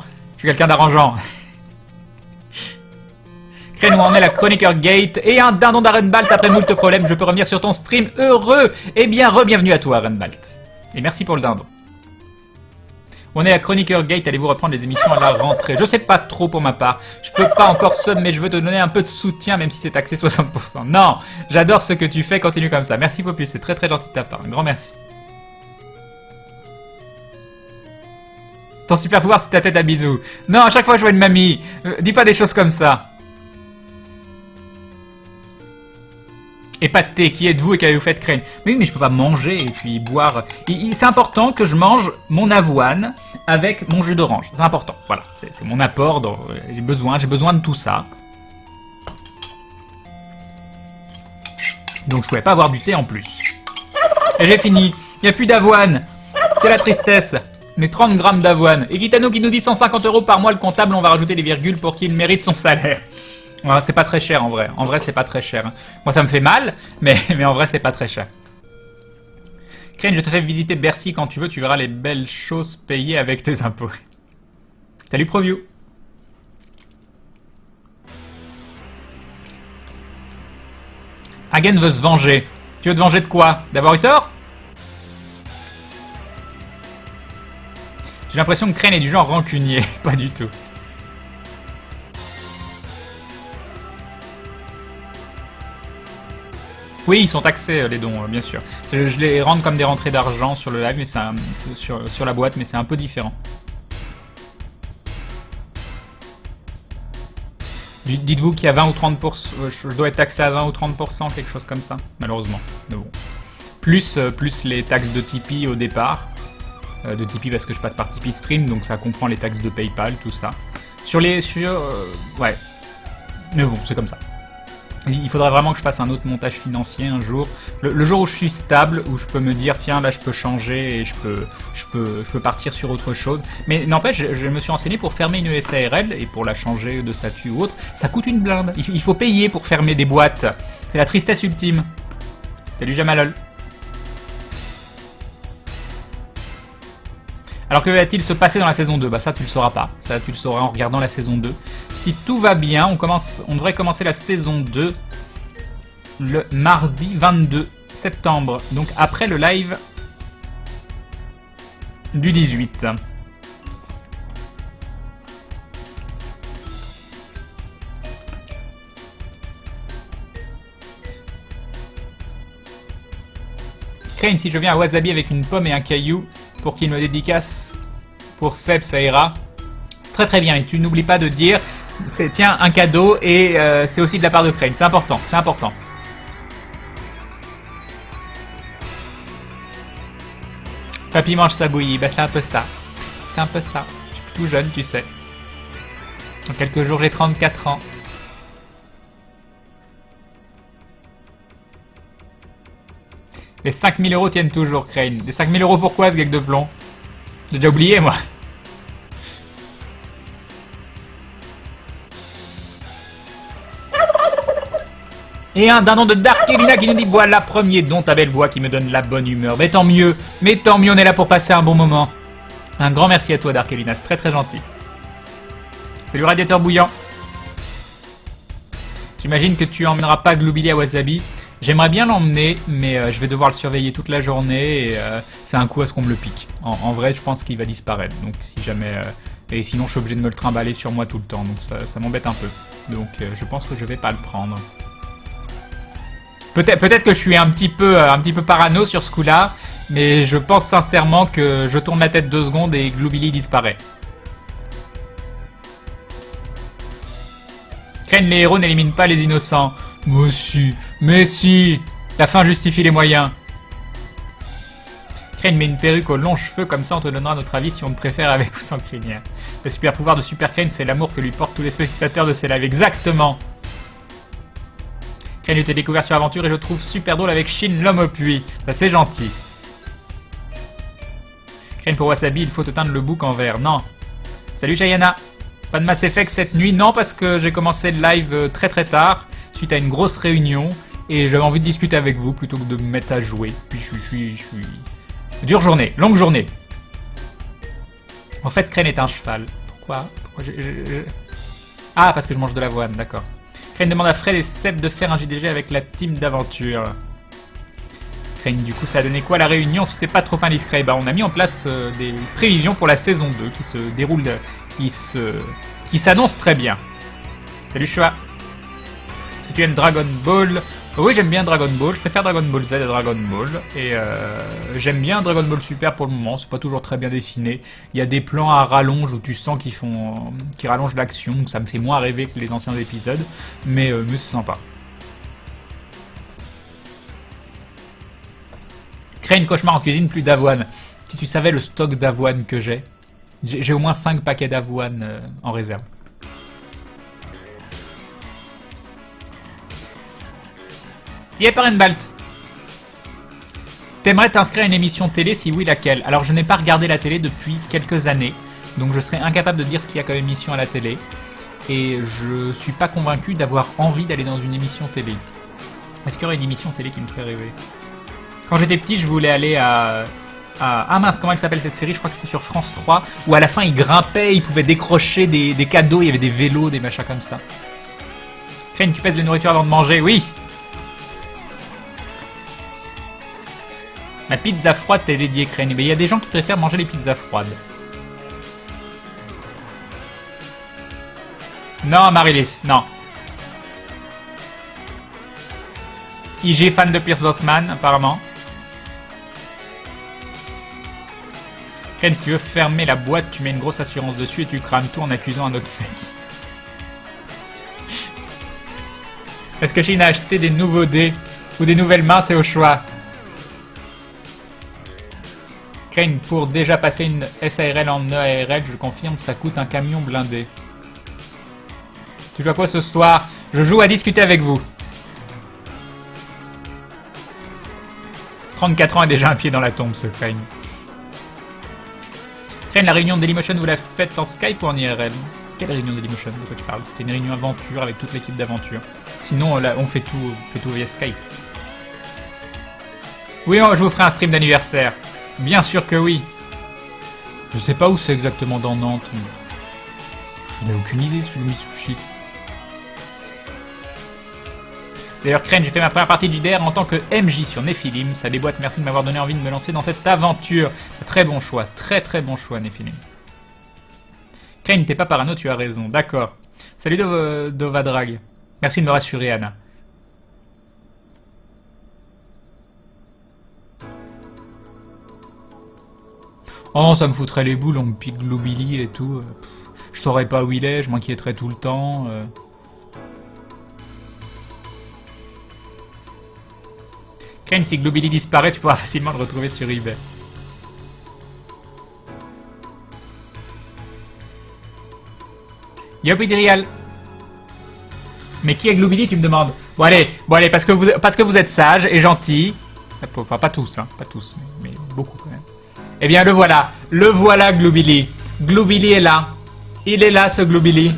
S1: Crane, où en est la chroniqueur Gate et un dindon d'Arenbalt après moult problèmes. Je peux revenir sur ton stream heureux. Eh bien, re-bienvenue à toi, Arenbalt. Et merci pour le dindon. Où en est la chroniqueur Gate? Allez-vous reprendre les émissions à la rentrée? Je sais pas trop pour ma part. Je peux pas encore sub, mais je veux te donner un peu de soutien, même si c'est taxé 60%. Non, j'adore ce que tu fais. Continue comme ça. Merci Popus, c'est très très gentil de ta part. Un grand merci. Ton super pouvoir, c'est ta tête à bisous. Non, à chaque fois je vois une mamie. Dis pas des choses comme ça. Et pas de thé, qui êtes-vous et qu'avez-vous fait, Crane? Oui, mais je peux pas manger et puis boire. C'est important que je mange mon avoine avec mon jus d'orange. C'est important, voilà. C'est mon apport. J'ai besoin de tout ça. Donc je pouvais pas avoir du thé en plus. Et j'ai fini. Il n'y a plus d'avoine. Quelle la tristesse. Mais 30 grammes d'avoine. Et Kitano qui nous dit 150 € par mois le comptable, on va rajouter des virgules pour qu'il mérite son salaire. Ouais, c'est pas très cher en vrai. En vrai, c'est pas très cher. Moi, ça me fait mal, mais en vrai, c'est pas très cher. Crane, je te fais visiter Bercy quand tu veux, tu verras les belles choses payées avec tes impôts. Salut ProView. Hagen veut se venger. Tu veux te venger de quoi? D'avoir eu tort? J'ai l'impression que Crane est du genre rancunier. Pas du tout. Oui, ils sont taxés les dons, bien sûr. Je les rends comme des rentrées d'argent sur le live, mais c'est sur la boîte, mais c'est un peu différent. Dites-vous qu'il y a 20 ou 30%, je dois être taxé à 20 ou 30%, quelque chose comme ça, malheureusement. Mais bon. Plus les taxes de Tipeee au départ. De Tipeee parce que je passe par Tipeee Stream, donc ça comprend les taxes de PayPal, tout ça. Ouais. Mais bon, c'est comme ça. Il faudrait vraiment que je fasse un autre montage financier un jour. Le jour où je suis stable, où je peux me dire tiens là je peux changer et je peux partir sur autre chose. Mais n'empêche, je me suis renseigné pour fermer une SARL et pour la changer de statut ou autre, ça coûte une blinde. Il faut payer pour fermer des boîtes. C'est la tristesse ultime. Salut Jamalol. Alors que va-t-il se passer dans la saison 2? Bah ça tu le sauras pas, ça tu le sauras en regardant la saison 2. Si tout va bien, on devrait commencer la saison 2 le mardi 22 septembre, donc après le live du 18. Crane, si je viens à Wasabi avec une pomme et un caillou pour qu'il me dédicace pour Seb, ça ira. C'est très très bien, et tu n'oublies pas de dire c'est tiens un cadeau et c'est aussi de la part de Crane, c'est important, c'est important. Papy mange sa bouillie, bah c'est un peu ça. C'est un peu ça. Je suis tout jeune, tu sais. Dans quelques jours, j'ai 34 ans. Les 5000 € tiennent toujours, Crane. Les 5000 € pourquoi, ce gag de plomb? J'ai déjà oublié, moi. Et un dindon de Dark Elina qui nous dit voilà, premier don, ta belle voix qui me donne la bonne humeur. Mais tant mieux, on est là pour passer un bon moment. Un grand merci à toi, Dark Elina, c'est très très gentil. Salut Radiateur Bouillant. J'imagine que tu emmèneras pas Gloobily à Wasabi. J'aimerais bien l'emmener, mais je vais devoir le surveiller toute la journée et c'est un coup à ce qu'on me le pique. En vrai, je pense qu'il va disparaître. Donc si jamais... et sinon, je suis obligé de me le trimballer sur moi tout le temps. Donc ça m'embête un peu. Donc je pense que je vais pas le prendre. Peut-être que je suis un petit peu parano sur ce coup-là, mais je pense sincèrement que je tourne la tête 2 secondes et Gloobily disparaît. Crane, les héros n'éliminent pas les innocents. Mais si, la fin justifie les moyens. Crane met une perruque aux longs cheveux, comme ça on te donnera notre avis si on te préfère avec ou sans crinière. Le super pouvoir de Super Crane, c'est l'amour que lui portent tous les spectateurs de ses lives. Exactement. Crane, je t'ai découvert sur Aventure et je trouve super drôle avec Shin, l'homme au puits. Ça c'est gentil. Crane, pour Wasabi, il faut te teindre le bouc en vert. Non. Salut Jayana. Pas de Mass Effect cette nuit, non, parce que j'ai commencé le live très très tard, suite à une grosse réunion, et j'avais envie de discuter avec vous plutôt que de me mettre à jouer. Puis je suis... Dure journée, longue journée. En fait, Crane est un cheval. Pourquoi Ah, parce que je mange de l'avoine, d'accord. Crane demande à Fred et Seb de faire un JDG avec la team d'aventure. Crane, du coup, ça a donné quoi la réunion si c'est pas trop indiscret? Bah, on a mis en place des prévisions pour la saison 2 qui se déroule... qui s'annonce très bien. Salut Chua. Est-ce que tu aimes Dragon Ball? Oui, j'aime bien Dragon Ball. Je préfère Dragon Ball Z à Dragon Ball. Et j'aime bien Dragon Ball Super pour le moment. C'est pas toujours très bien dessiné. Il y a des plans à rallonge où tu sens qu'ils rallongent l'action. Donc ça me fait moins rêver que les anciens épisodes. Mais c'est sympa. Créer une cauchemar en cuisine, plus d'avoine. Si tu savais le stock d'avoine que j'ai. J'ai au moins 5 paquets d'avoine en réserve. Yep, Renbalt. T'aimerais t'inscrire à une émission télé? Si oui, laquelle? Alors, je n'ai pas regardé la télé depuis quelques années, donc je serais incapable de dire ce qu'il y a comme émission à la télé. Et je suis pas convaincu d'avoir envie d'aller dans une émission télé. Est-ce qu'il y aurait une émission télé qui me ferait rêver? Quand j'étais petit, je voulais aller à... Ah mince, comment elle s'appelle cette série? Je crois que c'était sur France 3, où à la fin, il grimpait, il pouvait décrocher des cadeaux, il y avait des vélos, des machins comme ça. Crane, tu pèses la nourriture avant de manger? Oui! Ma pizza froide t'est dédiée, Crane. Mais il y a des gens qui préfèrent manger les pizzas froides. Non, Marilis, non. IG fan de Pierce Brosnan, apparemment. Ken, si tu veux fermer la boîte, tu mets une grosse assurance dessus et tu crames tout en accusant un autre mec. Est-ce que Chine a acheté des nouveaux dés ou des nouvelles mains? C'est au choix. Crane, pour déjà passer une SARL en EARL, je confirme, ça coûte un camion blindé. Tu joues à quoi ce soir? Je joue à discuter avec vous. 34 ans et déjà un pied dans la tombe, ce Crane. Crane, la réunion de Dailymotion, vous la faites en Skype ou en IRL? Quelle réunion de Dailymotion? De quoi tu parles? C'était une réunion aventure avec toute l'équipe d'aventure. Sinon, là, on fait tout via Skype. Oui, je vous ferai un stream d'anniversaire. Bien sûr que oui. Je sais pas où c'est exactement dans Nantes. Mais... je n'ai aucune idée sur le Mitsushi. D'ailleurs, Crane, j'ai fait ma première partie de JDR en tant que MJ sur Nephilim. Ça déboîte, merci de m'avoir donné envie de me lancer dans cette aventure. Très bon choix, très bon choix, Nephilim. Crane, t'es pas parano, tu as raison. D'accord. Salut Dovadrag. Merci de me rassurer, Anna. Oh, ça me foutrait les boules, on me pique Globili et tout. Je saurais pas où il est, je m'inquiéterais tout le temps. Crane, si Globili disparaît, tu pourras facilement le retrouver sur eBay. Yop Idrial. Mais qui est Globili, tu me demandes? Bon allez, parce que vous êtes sage et gentil. Enfin, pas tous, hein, pas tous, mais beaucoup quand même. Eh bien, le voilà Globili. Globili est là. Il est là, ce Globili.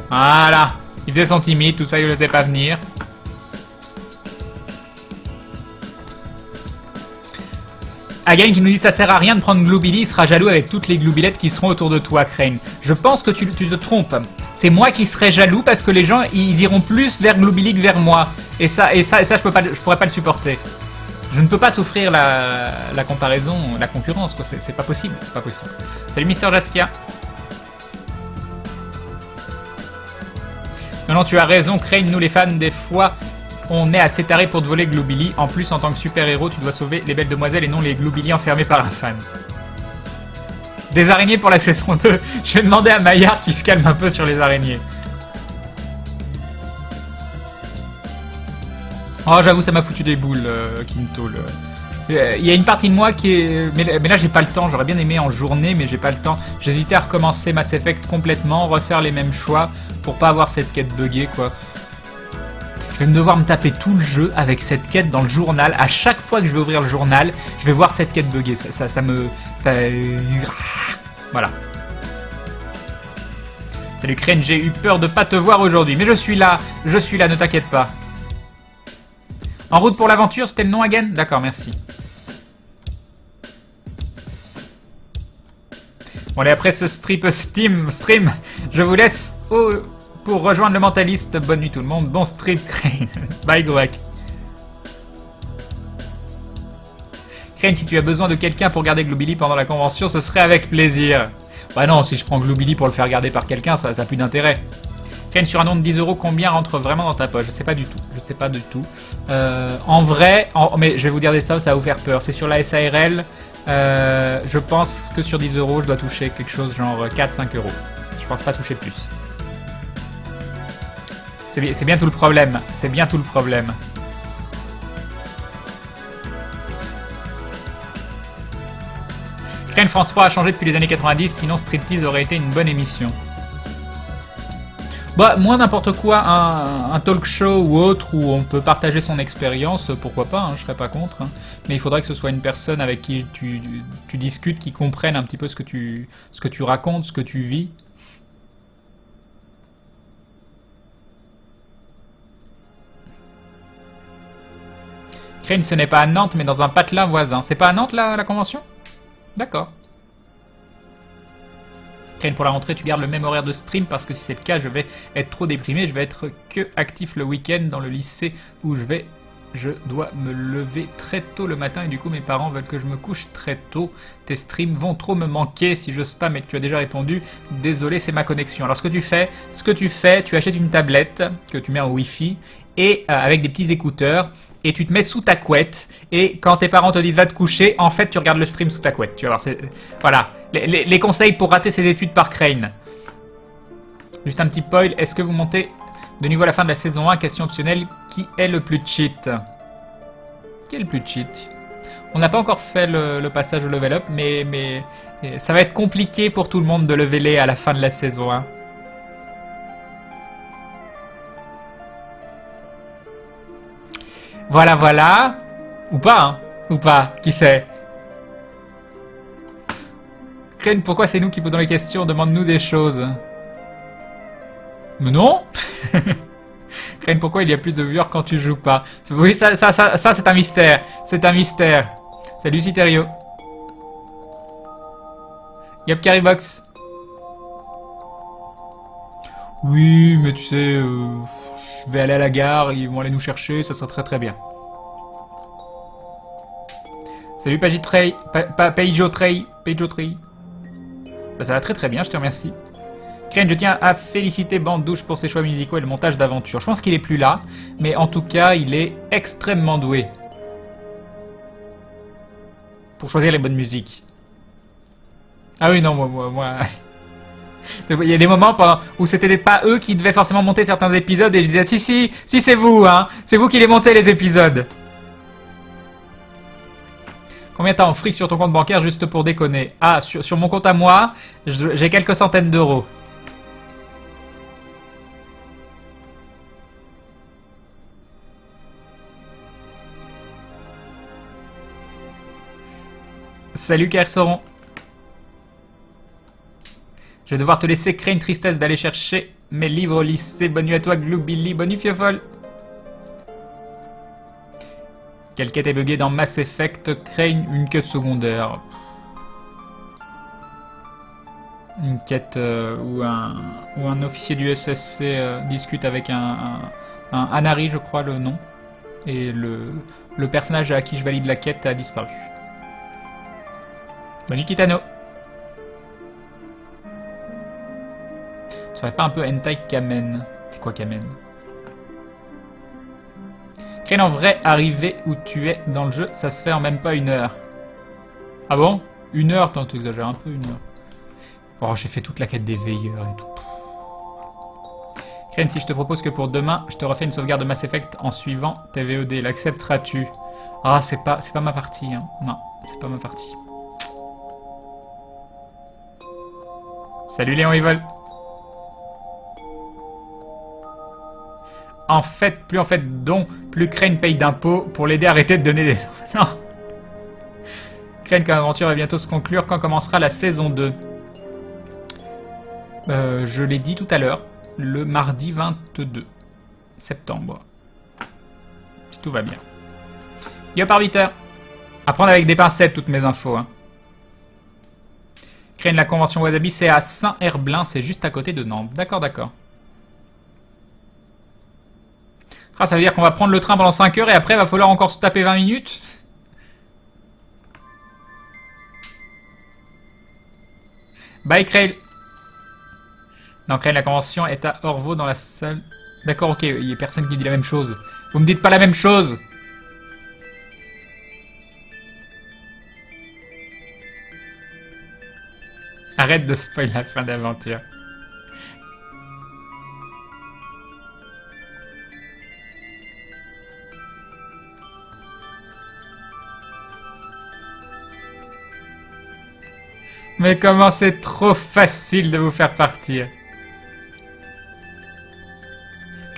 S1: Voilà. Il faisait son timide, tout ça, il ne le laissait pas venir. Hagen qui nous dit ça sert à rien de prendre Globili, il sera jaloux avec toutes les Globilettes qui seront autour de toi, Crane. Je pense que tu te trompes. C'est moi qui serai jaloux parce que les gens ils iront plus vers Globili que vers moi. Et ça je pourrais pas le supporter. Je ne peux pas souffrir la comparaison, la concurrence, quoi. C'est pas possible, c'est pas possible. Salut Mister Jaskia. Non, tu as raison, Crane, nous les fans, des fois, on est assez tarés pour te voler Globili. En plus, en tant que super-héros, tu dois sauver les belles demoiselles et non les Globili enfermés par un fan. Des araignées pour la saison 2. Je vais demander à Maillard qui se calme un peu sur les araignées. Oh, j'avoue, ça m'a foutu des boules, Kinto. Il y a une partie de moi qui est... Mais là, j'ai pas le temps. J'aurais bien aimé en journée, mais j'ai pas le temps. J'hésitais à recommencer Mass Effect complètement, refaire les mêmes choix pour pas avoir cette quête buggée, quoi. Je vais devoir me taper tout le jeu avec cette quête dans le journal. À chaque fois que je vais ouvrir le journal, je vais voir cette quête buggée. Voilà. Salut Crane, j'ai eu peur de pas te voir aujourd'hui. Mais je suis là, ne t'inquiète pas. En route pour l'aventure, c'était le nom again? D'accord, merci. Bon allez, après ce stream, je vous laisse pour rejoindre le mentaliste. Bonne nuit tout le monde, bon stream Crane. Bye Greg. Crane, si tu as besoin de quelqu'un pour garder Globili pendant la convention, ce serait avec plaisir. Bah non, si je prends Globili pour le faire garder par quelqu'un, ça a plus d'intérêt. Crane, sur un nom de 10 €, combien rentre vraiment dans ta poche? Je sais pas du tout. En vrai, mais je vais vous dire ça va vous faire peur. C'est sur la SARL. Je pense que sur 10 €, je dois toucher quelque chose genre 4-5 €. Je pense pas toucher plus. C'est bien tout le problème. C'est bien tout le problème. Crane, France 3 a changé depuis les années 90, sinon Striptease aurait été une bonne émission. Bah, moi, n'importe quoi, un talk show ou autre où on peut partager son expérience, pourquoi pas, hein, je serais pas contre. Hein. Mais il faudrait que ce soit une personne avec qui tu discutes, qui comprenne un petit peu ce que tu racontes, ce que tu vis. Crane, ce n'est pas à Nantes, mais dans un patelin voisin. C'est pas à Nantes, la convention? D'accord. Crane, pour la rentrée, tu gardes le même horaire de stream parce que si c'est le cas, je vais être trop déprimé. Je vais être que actif le week-end dans le lycée où je dois me lever très tôt le matin et du coup mes parents veulent que je me couche très tôt. Tes streams vont trop me manquer si je spam et que tu as déjà répondu. Désolé, c'est ma connexion. Alors ce que tu fais, tu achètes une tablette que tu mets en Wi-Fi et avec des petits écouteurs et tu te mets sous ta couette et quand tes parents te disent va te coucher, en fait tu regardes le stream sous ta couette. Tu vas voir, voilà. Les conseils pour rater ses études par Crane. Juste un petit poil, est-ce que vous montez de niveau à la fin de la saison 1? Question optionnelle, qui est le plus cheat? Qui est le plus cheat? On n'a pas encore fait le passage au level up, mais ça va être compliqué pour tout le monde de leveler à la fin de la saison 1. Voilà, voilà. Ou pas, hein? Ou pas, qui sait? Crane, pourquoi c'est nous qui posons les questions? Demande-nous des choses. Mais non. Crane, pourquoi il y a plus de viewers quand tu joues pas? Oui, ça c'est un mystère. C'est un mystère. Salut Citerio. Yep, Carrybox. Oui, mais tu sais, je vais aller à la gare, ils vont aller nous chercher, ça sera très très bien. Salut Pagitrey, Paijotrey. Bah, ça va très très bien, je te remercie. Crane, je tiens à féliciter Bandouche pour ses choix musicaux et le montage d'aventure. Je pense qu'il est plus là, mais en tout cas, il est extrêmement doué pour choisir les bonnes musiques. Ah oui, non, moi... Il y a des moments où c'était pas eux qui devaient forcément monter certains épisodes et je disais si c'est vous, hein, c'est vous qui les montez les épisodes. Combien t'as en fric sur ton compte bancaire juste pour déconner? Ah, sur mon compte à moi, j'ai quelques centaines d'euros. Salut Kersoron. Je vais devoir te laisser créer une tristesse d'aller chercher mes livres au lycée. Bonne nuit à toi Gloobilly, bonne nuit Fiofol. Quelle quête est buggée dans Mass Effect? Crée une quête secondaire. Une quête où un officier du SSC discute avec un Anari, je crois le nom. Et le personnage à qui je valide la quête a disparu. Bonne nuit Kitano. Ce serait pas un peu hentai Kamen? C'est quoi Kamen? Crane, en vrai, arriver où tu es dans le jeu, ça se fait en même pas 1 heure. Ah bon? 1 heure? T'en exagères un peu, 1 heure. Oh, j'ai fait toute la quête des veilleurs et tout. Crane, si je te propose que pour demain, je te refais une sauvegarde de Mass Effect en suivant tes VOD, l'accepteras-tu? Ah, c'est pas ma partie, hein. Non, c'est pas ma partie. Salut Léon Evil. En fait, plus Crane paye d'impôts pour l'aider à arrêter de donner des... Non. Crane, comme aventure va bientôt se conclure. Quand commencera la saison 2? Je l'ai dit tout à l'heure. Le mardi 22 septembre. Si tout va bien. Yop arbitre. À prendre avec des pincettes toutes mes infos. Hein. Crane, la convention Wasabi, c'est à Saint-Herblain. C'est juste à côté de Nantes. D'accord, d'accord. Ah, ça veut dire qu'on va prendre le train pendant 5 heures et après il va falloir encore se taper 20 minutes. Bye Krail. Non, Krail, la convention est à Orvaux dans la salle. D'accord, ok, il n'y a personne qui dit la même chose. Vous me dites pas la même chose. Arrête de spoil la fin d'aventure. Mais comment c'est trop facile de vous faire partir.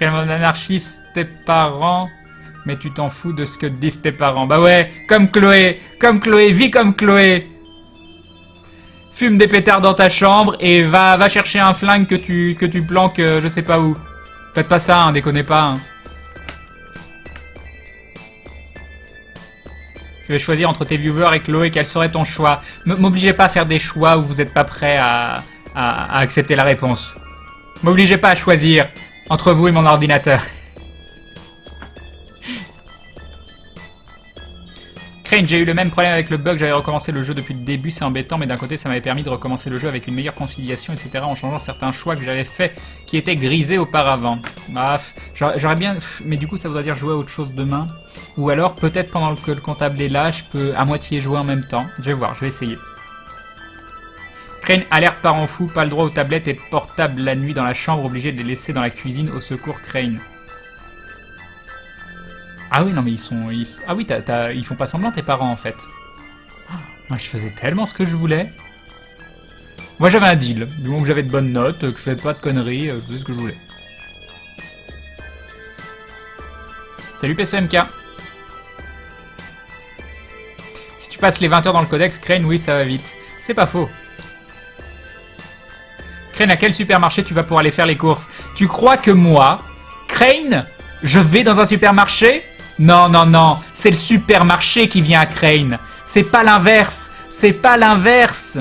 S1: Quel anarchiste tes parents, mais tu t'en fous de ce que disent tes parents. Bah ouais, comme Chloé, vis comme Chloé. Fume des pétards dans ta chambre et va chercher un flingue que tu planques je sais pas où. Faites pas ça, hein, déconnez pas. Hein. Tu veux choisir entre tes viewers et Chloé, quel serait ton choix? M'obligez pas à faire des choix où vous n'êtes pas prêt à accepter la réponse. M'obligez pas à choisir entre vous et mon ordinateur. Crane, j'ai eu le même problème avec le bug, j'avais recommencé le jeu depuis le début, c'est embêtant, mais d'un côté ça m'avait permis de recommencer le jeu avec une meilleure conciliation, etc. en changeant certains choix que j'avais faits qui étaient grisés auparavant. Bref, j'aurais bien... Mais du coup ça voudrait dire jouer à autre chose demain. Ou alors peut-être pendant que le comptable est là, je peux à moitié jouer en même temps. Je vais voir, je vais essayer. Crane, alerte parent fou, pas le droit aux tablettes et portables la nuit dans la chambre, obligé de les laisser dans la cuisine. Au secours Crane. Ah oui, non mais ah oui, ils font pas semblant tes parents en fait. Oh, moi je faisais tellement ce que je voulais. Moi j'avais un deal. Du moment que j'avais de bonnes notes, que je faisais pas de conneries, je faisais ce que je voulais. Salut PCMK. Si tu passes les 20 heures dans le codex, Crane, oui ça va vite. C'est pas faux. Crane, à quel supermarché tu vas pour aller faire les courses? Tu crois que moi, Crane, je vais dans un supermarché? Non, non, non, c'est le supermarché qui vient à Crane. C'est pas l'inverse, c'est pas l'inverse.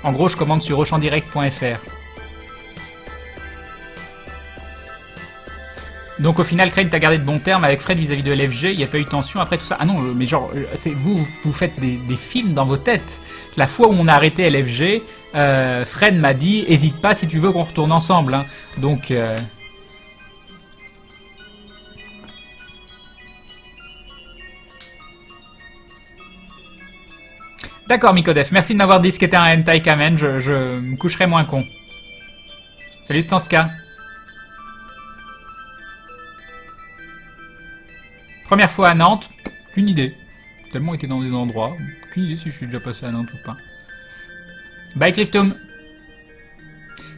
S1: En gros, je commande sur auchandirect.fr. Donc au final, Crane, t'as gardé de bons termes avec Fred vis-à-vis de LFG, il n'y a pas eu de tension après tout ça. Ah non, mais genre, vous faites des films dans vos têtes. La fois où on a arrêté LFG, Fred m'a dit, hésite pas si tu veux qu'on retourne ensemble. Hein. Donc... D'accord, Mikodef, merci de m'avoir dit ce qu'était un hentai kamen, je me coucherai moins con. Salut Stanska. Première fois à Nantes, qu'une idée. Tellement été dans des endroits, qu'une idée si je suis déjà passé à Nantes ou pas. Bye Clifton.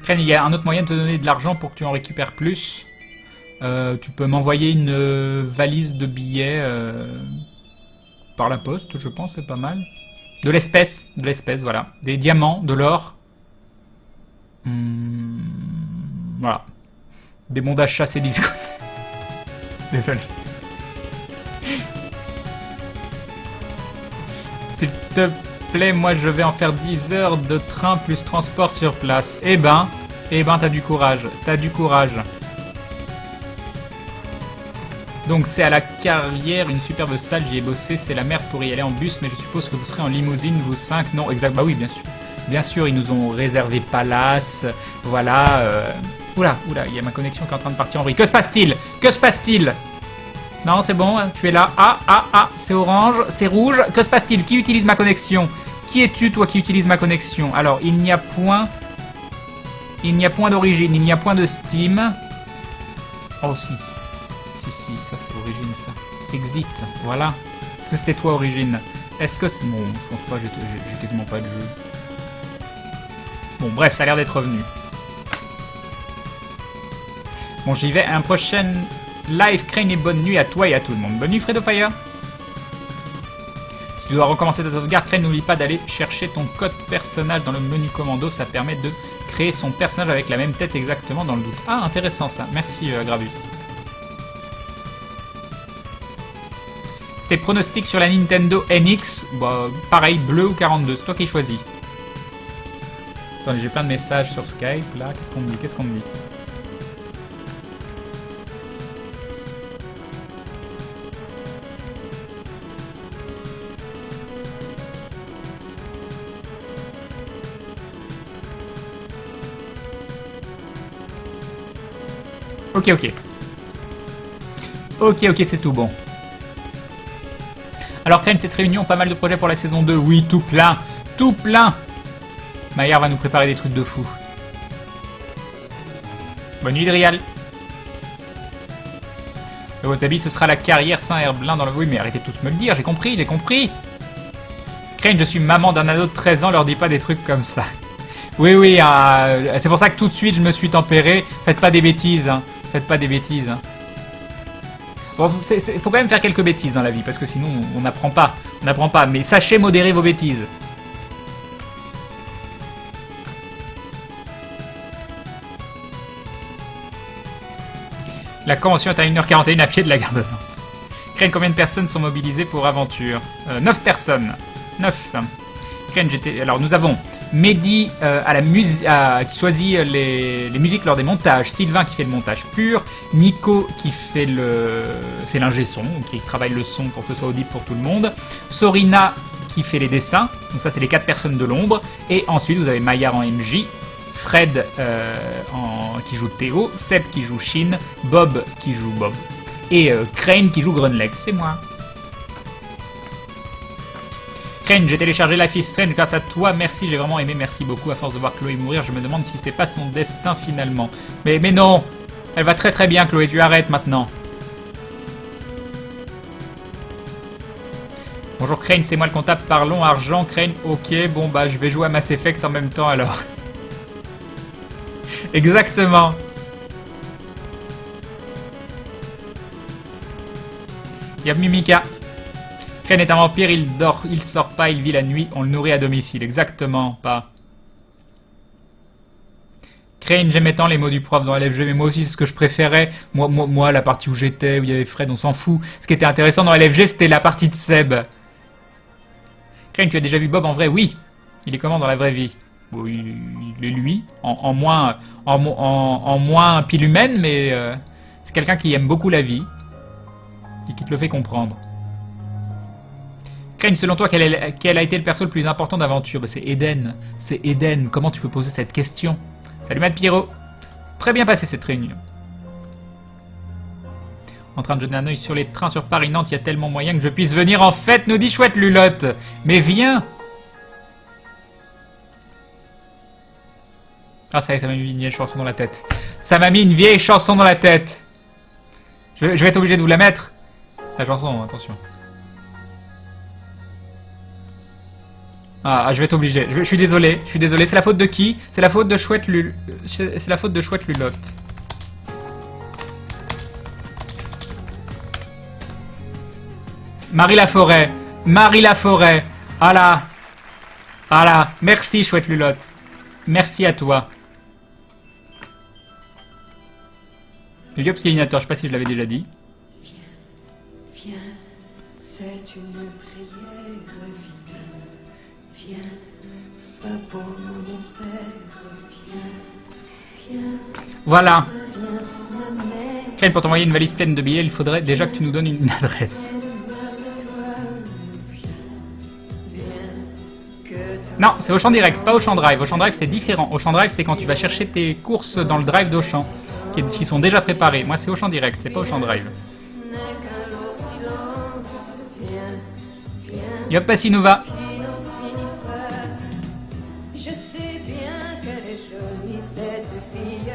S1: Crane, il y a un autre moyen de te donner de l'argent pour que tu en récupères plus. Tu peux m'envoyer une valise de billets par la poste, je pense, c'est pas mal. De l'espèce, voilà. Des diamants, de l'or. Voilà. Des bons d'achat, c'est discount. Désolé. S'il te plaît, moi je vais en faire 10 heures de train plus transport sur place. Eh ben, t'as du courage. Donc c'est à la Carrière, une superbe salle, j'y ai bossé, c'est la merde pour y aller en bus, mais je suppose que vous serez en limousine, vous 5, non, exact, bah oui, bien sûr. Bien sûr, ils nous ont réservé Palace, voilà, Oula, il y a ma connexion qui est en train de partir en vrille. Que se passe-t-il? Non, c'est bon, tu es là. Ah, c'est orange, c'est rouge. Que se passe-t-il? Qui utilise ma connexion? Qui es-tu, toi, qui utilise ma connexion? Alors, il n'y a point d'origine, il n'y a point de Steam. Oh, si, ça c'est l'origine, ça. Exit, voilà. Est-ce que c'était toi, origine? Est-ce que c'est... Bon, je pense pas, j'ai quasiment pas de jeu. Bon, bref, ça a l'air d'être revenu. Bon, j'y vais. Un prochain live, Crane, et bonne nuit à toi et à tout le monde. Bonne nuit, Fredo Fire. Si tu dois recommencer ta sauvegarde, Crane, n'oublie pas d'aller chercher ton code personnage dans le menu commando. Ça permet de créer son personnage avec la même tête exactement dans le doute. Ah, intéressant ça. Merci, Gravu. Tes pronostics sur la Nintendo NX, bah, pareil, bleu ou 42, c'est toi qui choisis. Attendez, j'ai plein de messages sur Skype, là, qu'est-ce qu'on me dit? Ok, c'est tout bon. Alors Crane, cette réunion, pas mal de projets pour la saison 2. Oui, tout plein. Maillard va nous préparer des trucs de fou. Bonne nuit, Drial. Le Wasabi, ce sera la Carrière Saint-Herblain dans le... Oui, mais arrêtez de tous me le dire, j'ai compris. Crane, je suis maman d'un ado de 13 ans, leur dis pas des trucs comme ça. Oui, c'est pour ça que tout de suite, je me suis tempéré. Faites pas des bêtises, hein. Faites pas des bêtises. Hein. Bon, faut quand même faire quelques bêtises dans la vie, parce que sinon on n'apprend pas. On n'apprend pas, mais sachez modérer vos bêtises. La convention est à 1h41 à pied de la gare de Nantes. Crane, combien de personnes sont mobilisées pour Aventure 9 personnes. 9. Crane, alors nous avons Mehdi qui choisit les musiques lors des montages. Sylvain qui fait le montage pur. Nico qui fait c'est l'ingé son, qui travaille le son pour que ce soit audible pour tout le monde. Sorina qui fait les dessins. Donc ça c'est les 4 personnes de l'ombre. Et ensuite vous avez Maillard en MJ. Fred qui joue Théo, Seb qui joue Shin, Bob qui joue Bob, et Crane qui joue Grunleg, c'est moi. Crane, j'ai téléchargé Life is Strange grâce à toi, merci, j'ai vraiment aimé, merci beaucoup. À force de voir Chloé mourir, je me demande si c'est pas son destin finalement. Mais non, elle va très très bien Chloé, tu arrêtes maintenant. Bonjour Crane, c'est moi le comptable, parlons argent. Crane, ok, bon bah je vais jouer à Mass Effect en même temps alors. Exactement. Y'a Mimika. Crane est un vampire, il dort, il sort pas, il vit la nuit, on le nourrit à domicile. Exactement, pas. Crane, j'aimais tant les mots du prof dans LFG, mais moi aussi c'est ce que je préférais. Moi, la partie où j'étais, où il y avait Fred, on s'en fout. Ce qui était intéressant dans LFG, c'était la partie de Seb. Crane, tu as déjà vu Bob en vrai? Oui. Il est comment dans la vraie vie? Bon, il est lui, en moins pile humaine, mais c'est quelqu'un qui aime beaucoup la vie et qui te le fait comprendre. Crane, selon toi, quel a été le perso le plus important d'Aventure? C'est Eden. C'est Eden. Comment tu peux poser cette question? Salut Matt Pierrot. Très bien passé cette réunion. En train de jeter un œil sur les trains sur Paris-Nantes, il y a tellement moyen que je puisse venir en fête, nous dit Chouette Lulotte. Mais viens! Ah, ça y est, ça m'a mis une vieille chanson dans la tête. Ça m'a mis une vieille chanson dans la tête. Je vais être obligé de vous la mettre. La chanson, attention. Ah, je vais être obligé. Je suis désolé. C'est la faute de qui? C'est la faute de Chouette Lulotte. C'est la faute de Chouette Lulotte. Marie Laforêt. Marie Laforêt. Ah là. Ah là. Merci, Chouette Lulotte. Merci à toi. Le Diop Skinator, je sais pas si je l'avais déjà dit.
S2: Viens, c'est une prière, viens, va pour mon père, viens,
S1: Voilà.
S2: viens pour ma mère,
S1: Crane, pour t'envoyer une valise pleine de billets, il faudrait déjà que tu nous donnes une adresse. Non, c'est Auchan Direct, pas Auchan Drive. Auchan Drive, c'est différent. Auchan Drive, c'est quand tu vas chercher tes courses dans le drive d'Auchan, qui sont déjà préparées. Moi, c'est Auchan Direct, c'est pas Auchan Drive. Yop, Passinova.
S2: Je sais bien qu'elle est jolie, cette fille,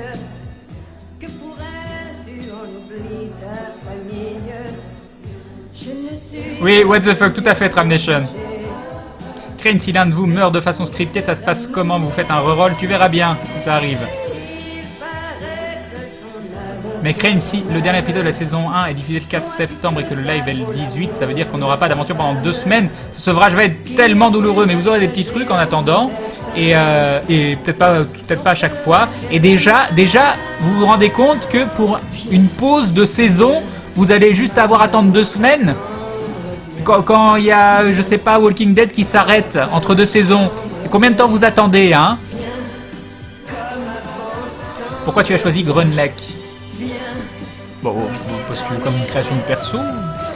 S2: que pour elle, tu en oublies ta famille. Je ne suis
S1: Oui, what the fuck, tout à fait, Tramnation. Crane, si l'un de vous meurt de façon scriptée, ça se passe comment? Vous faites un reroll, tu verras bien si ça arrive. Mais Crane, si le dernier épisode de la saison 1 est diffusé le 4 septembre et que le live est le 18, ça veut dire qu'on n'aura pas d'aventure pendant 2 semaines. Ce sevrage va être tellement douloureux, mais vous aurez des petits trucs en attendant. Et peut-être pas à chaque fois. Et déjà, vous vous rendez compte que pour une pause de saison, vous allez juste avoir à attendre 2 semaines. Quand il y a, je sais pas, Walking Dead qui s'arrête entre 2 saisons. Et combien de temps vous attendez, hein? Pourquoi tu as choisi Grunlech? Bon, parce que comme une création de perso, parce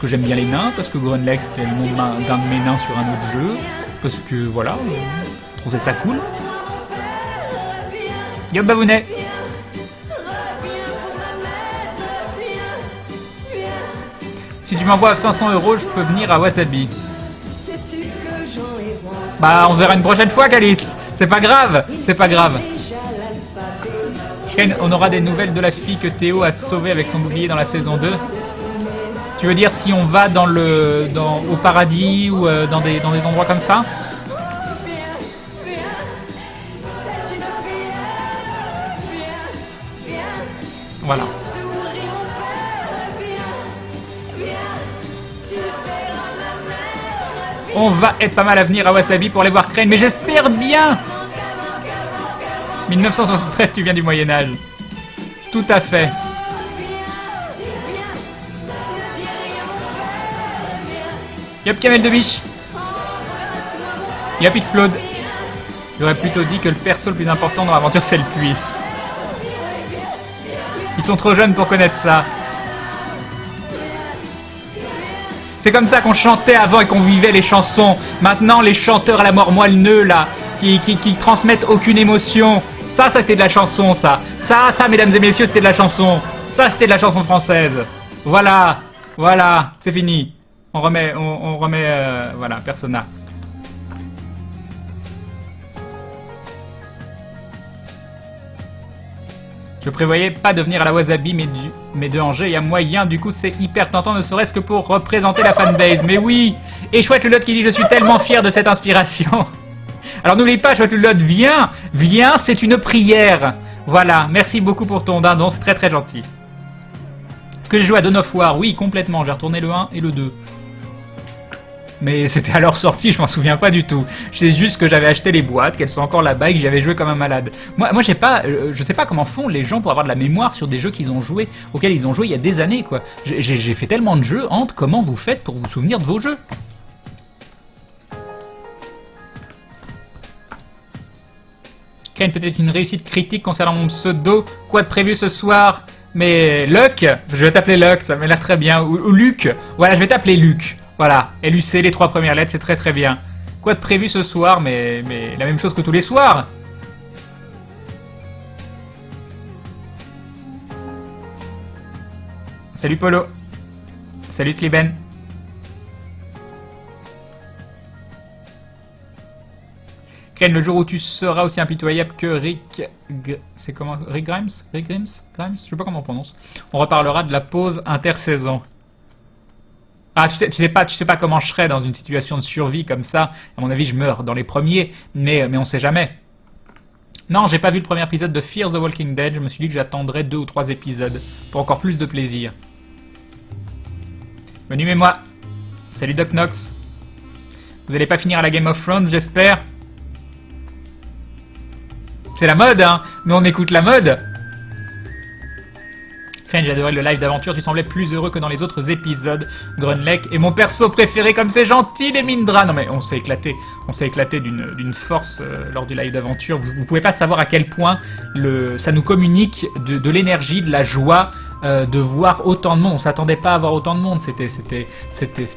S1: que j'aime bien les nains, parce que Grunlech c'était le nom d'un de mes nains sur un autre jeu, parce que voilà, je trouvais ça cool. Yo Babounet. Si tu m'envoies 500 €, je peux venir à Wasabi. Bah, on se verra une prochaine fois, Calix. C'est pas grave, c'est pas grave. Ken, on aura des nouvelles de la fille que Théo a sauvée avec son bouclier dans la saison 2. Tu veux dire si on va au paradis ou dans des endroits comme ça? Voilà.
S2: Souris mon père, viens, tu verras ma mère.
S1: On va être pas mal à venir à Wasabi pour aller voir Crane, mais j'espère bien. 1973, tu viens du Moyen-Âge. Tout à fait. Yop, Kamel de biche. Yop, explode. J'aurais plutôt dit que le perso le plus important dans l'aventure, c'est le puits. Ils sont trop jeunes pour connaître ça. C'est comme ça qu'on chantait avant et qu'on vivait les chansons. Maintenant, les chanteurs à la mort moelleux, là, qui transmettent aucune émotion. Ça, c'était de la chanson, ça. Ça, mesdames et messieurs, c'était de la chanson. Ça, c'était de la chanson française. Voilà, voilà, c'est fini. On remet, voilà, Persona. Je prévoyais pas de venir à la Wasabi, mais de Angers, il y a moyen, du coup c'est hyper tentant, ne serait-ce que pour représenter la fanbase. Mais oui. Et Chouette Lulotte qui dit « Je suis tellement fier de cette inspiration ». Alors n'oublie pas, Chouette Lulotte, viens, c'est une prière. Voilà, merci beaucoup pour ton dindon, c'est très très gentil. Est-ce que j'ai joué à Dawn of War? Oui, complètement, j'ai retourné le 1 et le 2. Mais c'était à leur sortie, je m'en souviens pas du tout. Je sais juste que j'avais acheté les boîtes, qu'elles sont encore là-bas et que j'y avais joué comme un malade. Moi j'ai pas, je sais pas comment font les gens pour avoir de la mémoire sur des jeux qu'ils ont joué, auxquels ils ont joué il y a des années, quoi. J'ai fait tellement de jeux, Ant, comment vous faites pour vous souvenir de vos jeux? Crane, peut-être une réussite critique concernant mon pseudo. Quoi de prévu ce soir? Mais Luck, je vais t'appeler Luck, ça m'a l'air très bien. Ou Luc, voilà, je vais t'appeler Luc. Voilà, LUC, les 3 premières lettres, c'est très très bien. Quoi de prévu ce soir? Mais la même chose que tous les soirs. Salut Polo. Salut Sliben. Crane, le jour où tu seras aussi impitoyable que Rick... C'est comment? Rick Grimes? Rick Grimes? Grimes? Je sais pas comment on prononce. On reparlera de la pause intersaison. Ah, tu sais pas comment je serais dans une situation de survie comme ça. À mon avis, je meurs dans les premiers, mais on sait jamais. Non, j'ai pas vu le premier épisode de Fear the Walking Dead. Je me suis dit que j'attendrais 2 ou 3 épisodes pour encore plus de plaisir. Bonne nuit, moi. Salut Doc Knox. Vous allez pas finir à la Game of Thrones, j'espère. C'est la mode, hein. Nous, on écoute la mode. Crane, j'ai adoré le live d'aventure, tu semblais plus heureux que dans les autres épisodes. Grunlek est mon perso préféré, comme c'est gentil, les Mindra. Non mais on s'est éclaté d'une force lors du live d'aventure. Vous pouvez pas savoir à quel point ça nous communique de l'énergie, de la joie de voir autant de monde. On s'attendait pas à voir autant de monde, c'était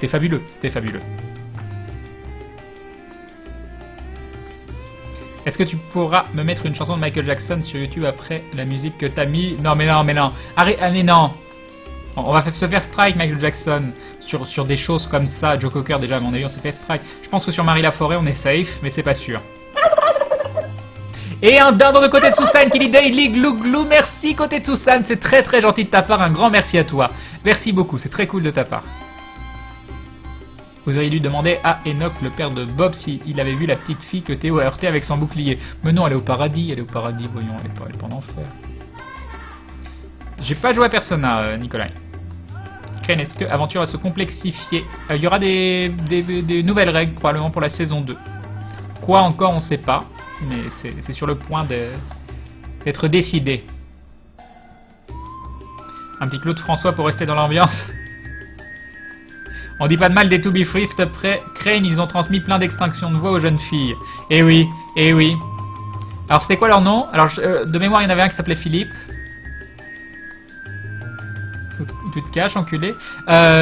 S1: fabuleux, c'était fabuleux. Est-ce que tu pourras me mettre une chanson de Michael Jackson sur YouTube après la musique que t'as mis? Non mais non. Arrête, mais non. On va se faire strike Michael Jackson sur des choses comme ça. Joe Cocker déjà à mon avis on s'est fait strike. Je pense que sur Marie Laforêt on est safe mais c'est pas sûr. Et un dindon de côté de Susan qui dit Daily Glou Glou. Merci côté de Susan, c'est très très gentil de ta part. Un grand merci à toi. Merci beaucoup, c'est très cool de ta part. Vous auriez dû demander à Enoch, le père de Bob, s'il avait vu la petite fille que Théo a heurtée avec son bouclier. Mais non, elle est au paradis, voyons, elle est pas en enfer. J'ai pas joué à Persona, Nicolas. Crane, est-ce que Aventure va se complexifier? Il y aura des nouvelles règles, probablement pour la saison 2. Quoi encore, on sait pas, mais c'est sur le point d'être décidé. Un petit Claude François pour rester dans l'ambiance. On dit pas de mal des To Be Free, s'il te plaît. Crane, ils ont transmis plein d'extinctions de voix aux jeunes filles. Eh oui. Alors, c'était quoi leur nom? Alors, de mémoire, il y en avait un qui s'appelait Philippe. Tu te caches, enculé.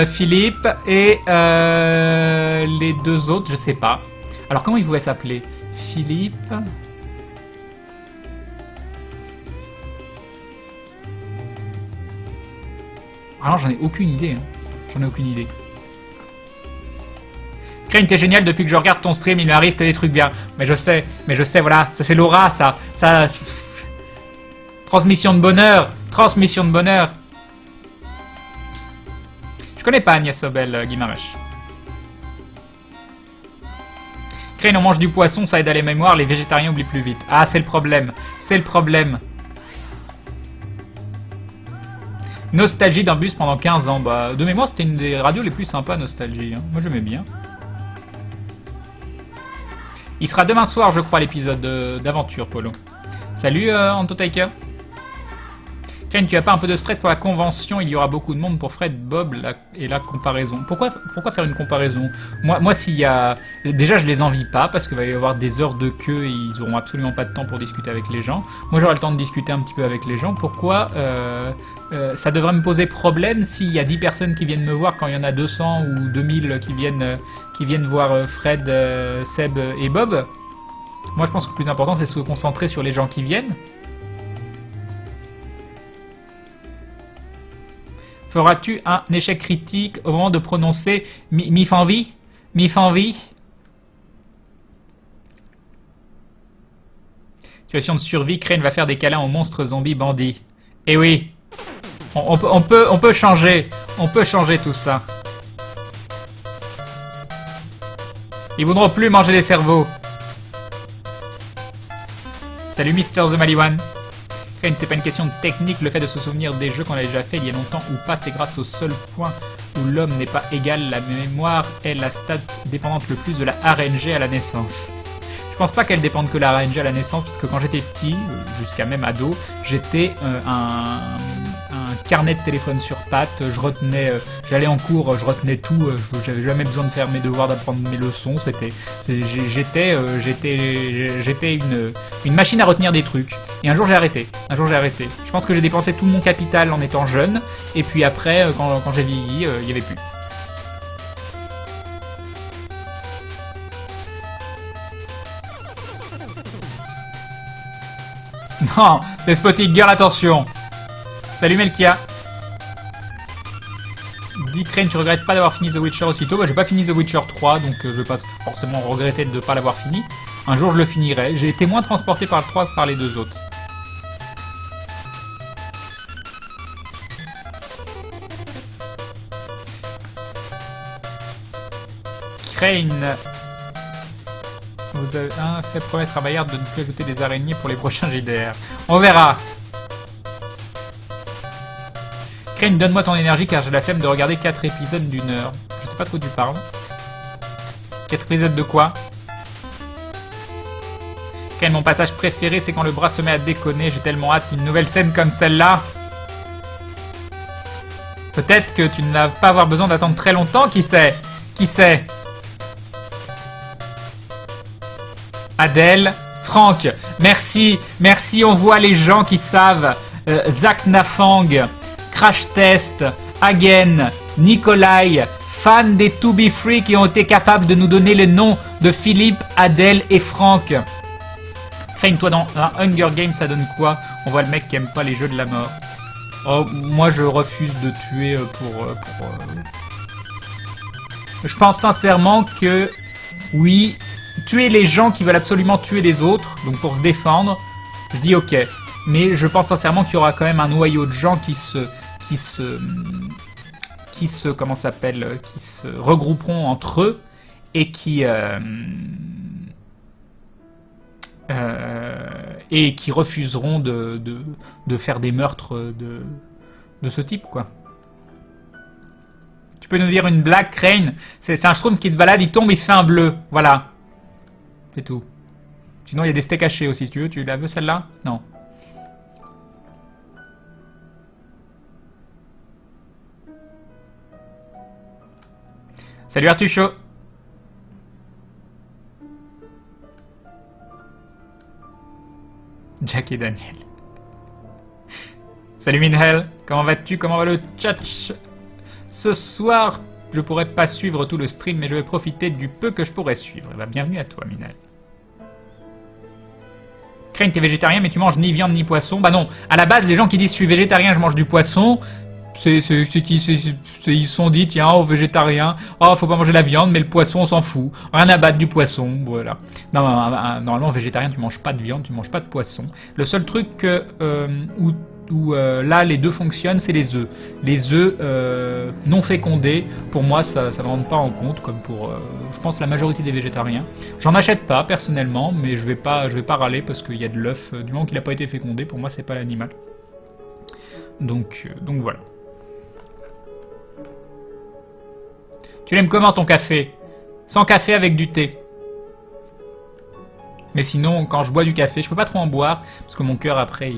S1: Philippe et les 2 autres, je sais pas. Alors, comment ils pouvaient s'appeler? Philippe... Alors, j'en ai aucune idée. Crane, t'es génial, depuis que je regarde ton stream, il m'arrive que des trucs bien. Mais je sais, voilà, ça c'est l'aura, ça. Transmission de bonheur. Je connais pas Agnès Sobel, Guimaraes. Crane, on mange du poisson, ça aide à les mémoires, les végétariens oublient plus vite. Ah, c'est le problème. Nostalgie d'un bus pendant 15 ans. Bah, de mémoire, c'était une des radios les plus sympas, Nostalgie. Hein. Moi, j'aimais bien. Il sera demain soir, je crois, l'épisode d'aventure, Polo. Salut, Anto Taker. Ken, tu as pas un peu de stress pour la convention? Il y aura beaucoup de monde pour Fred, Bob et la comparaison. Pourquoi faire une comparaison? Moi, s'il y a... Déjà, je les envie pas, parce qu'il va y avoir des heures de queue et ils auront absolument pas de temps pour discuter avec les gens. Moi, j'aurai le temps de discuter un petit peu avec les gens. Pourquoi ça devrait me poser problème s'il y a 10 personnes qui viennent me voir quand il y en a 200 ou 2000 qui viennent voir Fred, Seb et Bob? Moi, je pense que le plus important, c'est de se concentrer sur les gens qui viennent. Feras-tu un échec critique au moment de prononcer Mifanvi? Mifanvi? Situation de survie, Crane va faire des câlins aux monstres zombies bandits. Eh oui, on peut changer. On peut changer tout ça. Ils voudront plus manger les cerveaux. Salut Mister The Maliwan. C'est pas une question de technique, le fait de se souvenir des jeux qu'on a déjà fait il y a longtemps ou pas, c'est grâce au seul point où l'homme n'est pas égal. La mémoire est la stat dépendante le plus de la RNG à la naissance. Je pense pas qu'elle dépende que de la RNG à la naissance, parce que quand j'étais petit, jusqu'à même ado, j'étais un carnet de téléphone sur pattes, je retenais, j'allais en cours, je retenais tout, j'avais jamais besoin de faire mes devoirs, d'apprendre mes leçons, j'étais une machine à retenir des trucs. Et un jour j'ai arrêté, Je pense que j'ai dépensé tout mon capital en étant jeune, et puis après, quand j'ai vieilli, il n'y avait plus. Non, Despotic Girl, attention. Salut Melkia. Dis Crane, tu regrettes pas d'avoir fini The Witcher aussitôt? Bah, j'ai pas fini The Witcher 3, donc je vais pas forcément regretter de ne pas l'avoir fini. Un jour je le finirai. J'ai été moins transporté par le 3 que par les deux autres. Crane, vous avez fait promesse à Bayard de ne plus ajouter des araignées pour les prochains JDR. On verra. Crane, donne-moi ton énergie car j'ai la flemme de regarder 4 épisodes d'1 heure. Je sais pas de quoi tu parles. 4 épisodes de quoi? Crane, mon passage préféré, c'est quand le bras se met à déconner. J'ai tellement hâte d'une nouvelle scène comme celle-là. Peut-être que tu ne vas pas avoir besoin d'attendre très longtemps, qui sait? Qui sait? Adèle, Franck, merci, merci, on voit les gens qui savent. Zach Nafang, Crash Test, Hagen, Nikolai, fans des To Be Free qui ont été capables de nous donner les noms de Philippe, Adèle et Franck. Crane, toi dans un Hunger Games, ça donne quoi? On voit le mec qui aime pas les jeux de la mort. Oh, moi je refuse de tuer Je pense sincèrement que, oui, tuer les gens qui veulent absolument tuer les autres, donc pour se défendre, je dis ok. Mais je pense sincèrement qu'il y aura quand même un noyau de gens qui se regrouperont entre eux et qui refuseront de faire des meurtres de ce type, quoi. Tu peux nous dire une blague, Crane? C'est un schtroumpf qui te balade, il tombe, il se fait un bleu. Voilà. C'est tout. Sinon, il y a des steaks hachés aussi, si tu veux. Tu la veux, celle-là? Non. Salut Artucho. Jack et Daniel. Salut Minhel. Comment vas-tu? Comment va le chat? Ce soir, je pourrais pas suivre tout le stream, mais je vais profiter du peu que je pourrais suivre. Bah, bienvenue à toi, Minel. Crane, t'es végétarien, mais tu manges ni viande ni poisson. Bah non, à la base, les gens qui disent je suis végétarien, je mange du poisson, ils se sont dit, tiens, oh, végétarien, oh, faut pas manger la viande, mais le poisson, on s'en fout. Rien à battre du poisson, voilà. Non, normalement, végétarien, tu manges pas de viande, tu manges pas de poisson. Le seul truc où là les deux fonctionnent, c'est les œufs. Les œufs non fécondés, pour moi ça ne rentre pas en compte, comme pour je pense la majorité des végétariens. J'en achète pas personnellement, mais je vais pas râler parce qu'il y a de l'œuf, du moment qu'il n'a pas été fécondé, pour moi c'est pas l'animal. Donc voilà. Tu l'aimes comment ton café? Sans café avec du thé. Mais sinon, quand je bois du café, je peux pas trop en boire, parce que mon cœur après,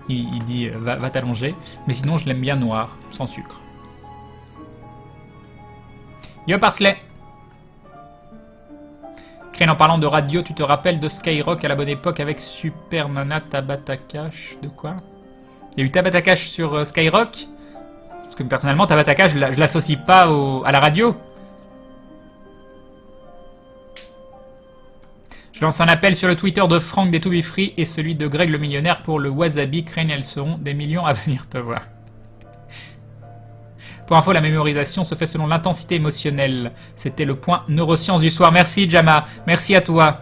S1: il dit va t'allonger. Mais sinon, je l'aime bien noir, sans sucre. Yo Parsley! Crane, en parlant de radio, tu te rappelles de Skyrock à la bonne époque avec Super Nana Tabata Cash? De quoi? Il y a eu Tabata Cash sur Skyrock? Parce que personnellement, Tabata Cash, je l'associe pas à la radio. Je lance un appel sur le Twitter de Franck des To Be Free et celui de Greg le millionnaire pour le Wasabi. Crane, elles seront des millions à venir te voir. Pour info, la mémorisation se fait selon l'intensité émotionnelle. C'était le point neurosciences du soir. Merci Jama, merci à toi.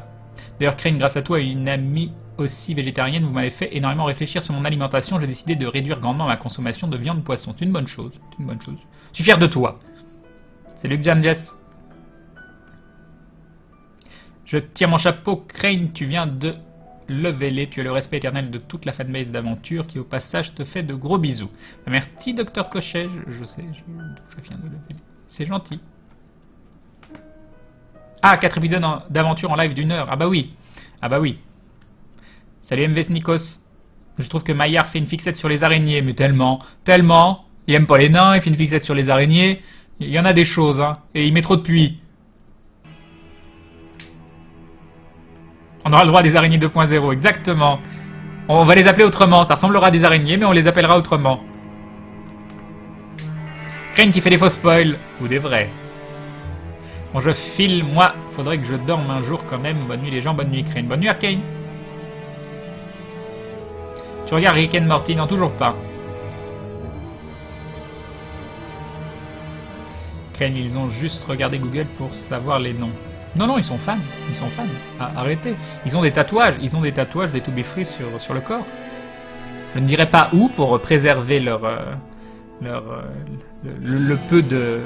S1: D'ailleurs, Crane, grâce à toi et une amie aussi végétarienne, vous m'avez fait énormément réfléchir sur mon alimentation. J'ai décidé de réduire grandement ma consommation de viande poisson. C'est une bonne chose, c'est une bonne chose. Je suis fier de toi. Salut Jam Jess. Je tire mon chapeau, Crane, tu viens de lever-les. Tu as le respect éternel de toute la fanbase d'aventure qui, au passage, te fait de gros bisous. Merci, Docteur Cochet. Je sais, je viens de lever-les. C'est gentil. Ah, 4 épisodes d'aventure en live d'1 heure. Ah bah oui. Ah bah oui. Salut MVS Nikos. Je trouve que Maillard fait une fixette sur les araignées, mais tellement. Il aime pas les nains, il fait une fixette sur les araignées. Il y en a des choses, hein. Et il met trop de puits. On aura le droit à des araignées 2.0, exactement. On va les appeler autrement, ça ressemblera à des araignées, mais on les appellera autrement. Crane qui fait des faux spoils, ou des vrais. Bon, je file, moi, faudrait que je dorme un jour quand même. Bonne nuit les gens, bonne nuit Crane. Bonne nuit Arcane. Tu regardes Rick and Morty? Non, toujours pas. Crane, ils ont juste regardé Google pour savoir les noms. Non, ils sont fans. Ils sont fans. Ah, arrêtez. Ils ont des tatouages. Ils ont des tatouages des To Be Free sur le corps. Je ne dirais pas où pour préserver le peu de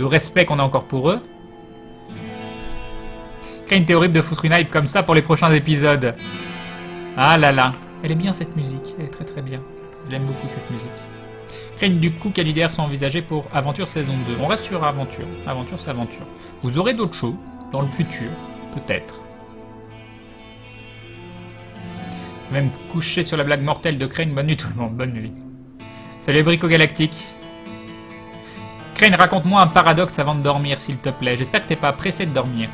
S1: respect qu'on a encore pour eux. Crane, t'es horrible de foutre une hype comme ça pour les prochains épisodes. Ah là là. Elle est bien cette musique. Elle est très très bien. J'aime beaucoup cette musique. Crane, du coup, quelles idées sont envisagées pour Aventure saison 2? On reste sur Aventure. Aventure, c'est Aventure. Vous aurez d'autres shows dans le futur, peut-être. Je vais me coucher sur la blague mortelle de Crane. Bonne nuit tout le monde, bonne nuit. Salut Brico Galactique. Crane, raconte-moi un paradoxe avant de dormir, s'il te plaît. J'espère que t'es pas pressé de dormir.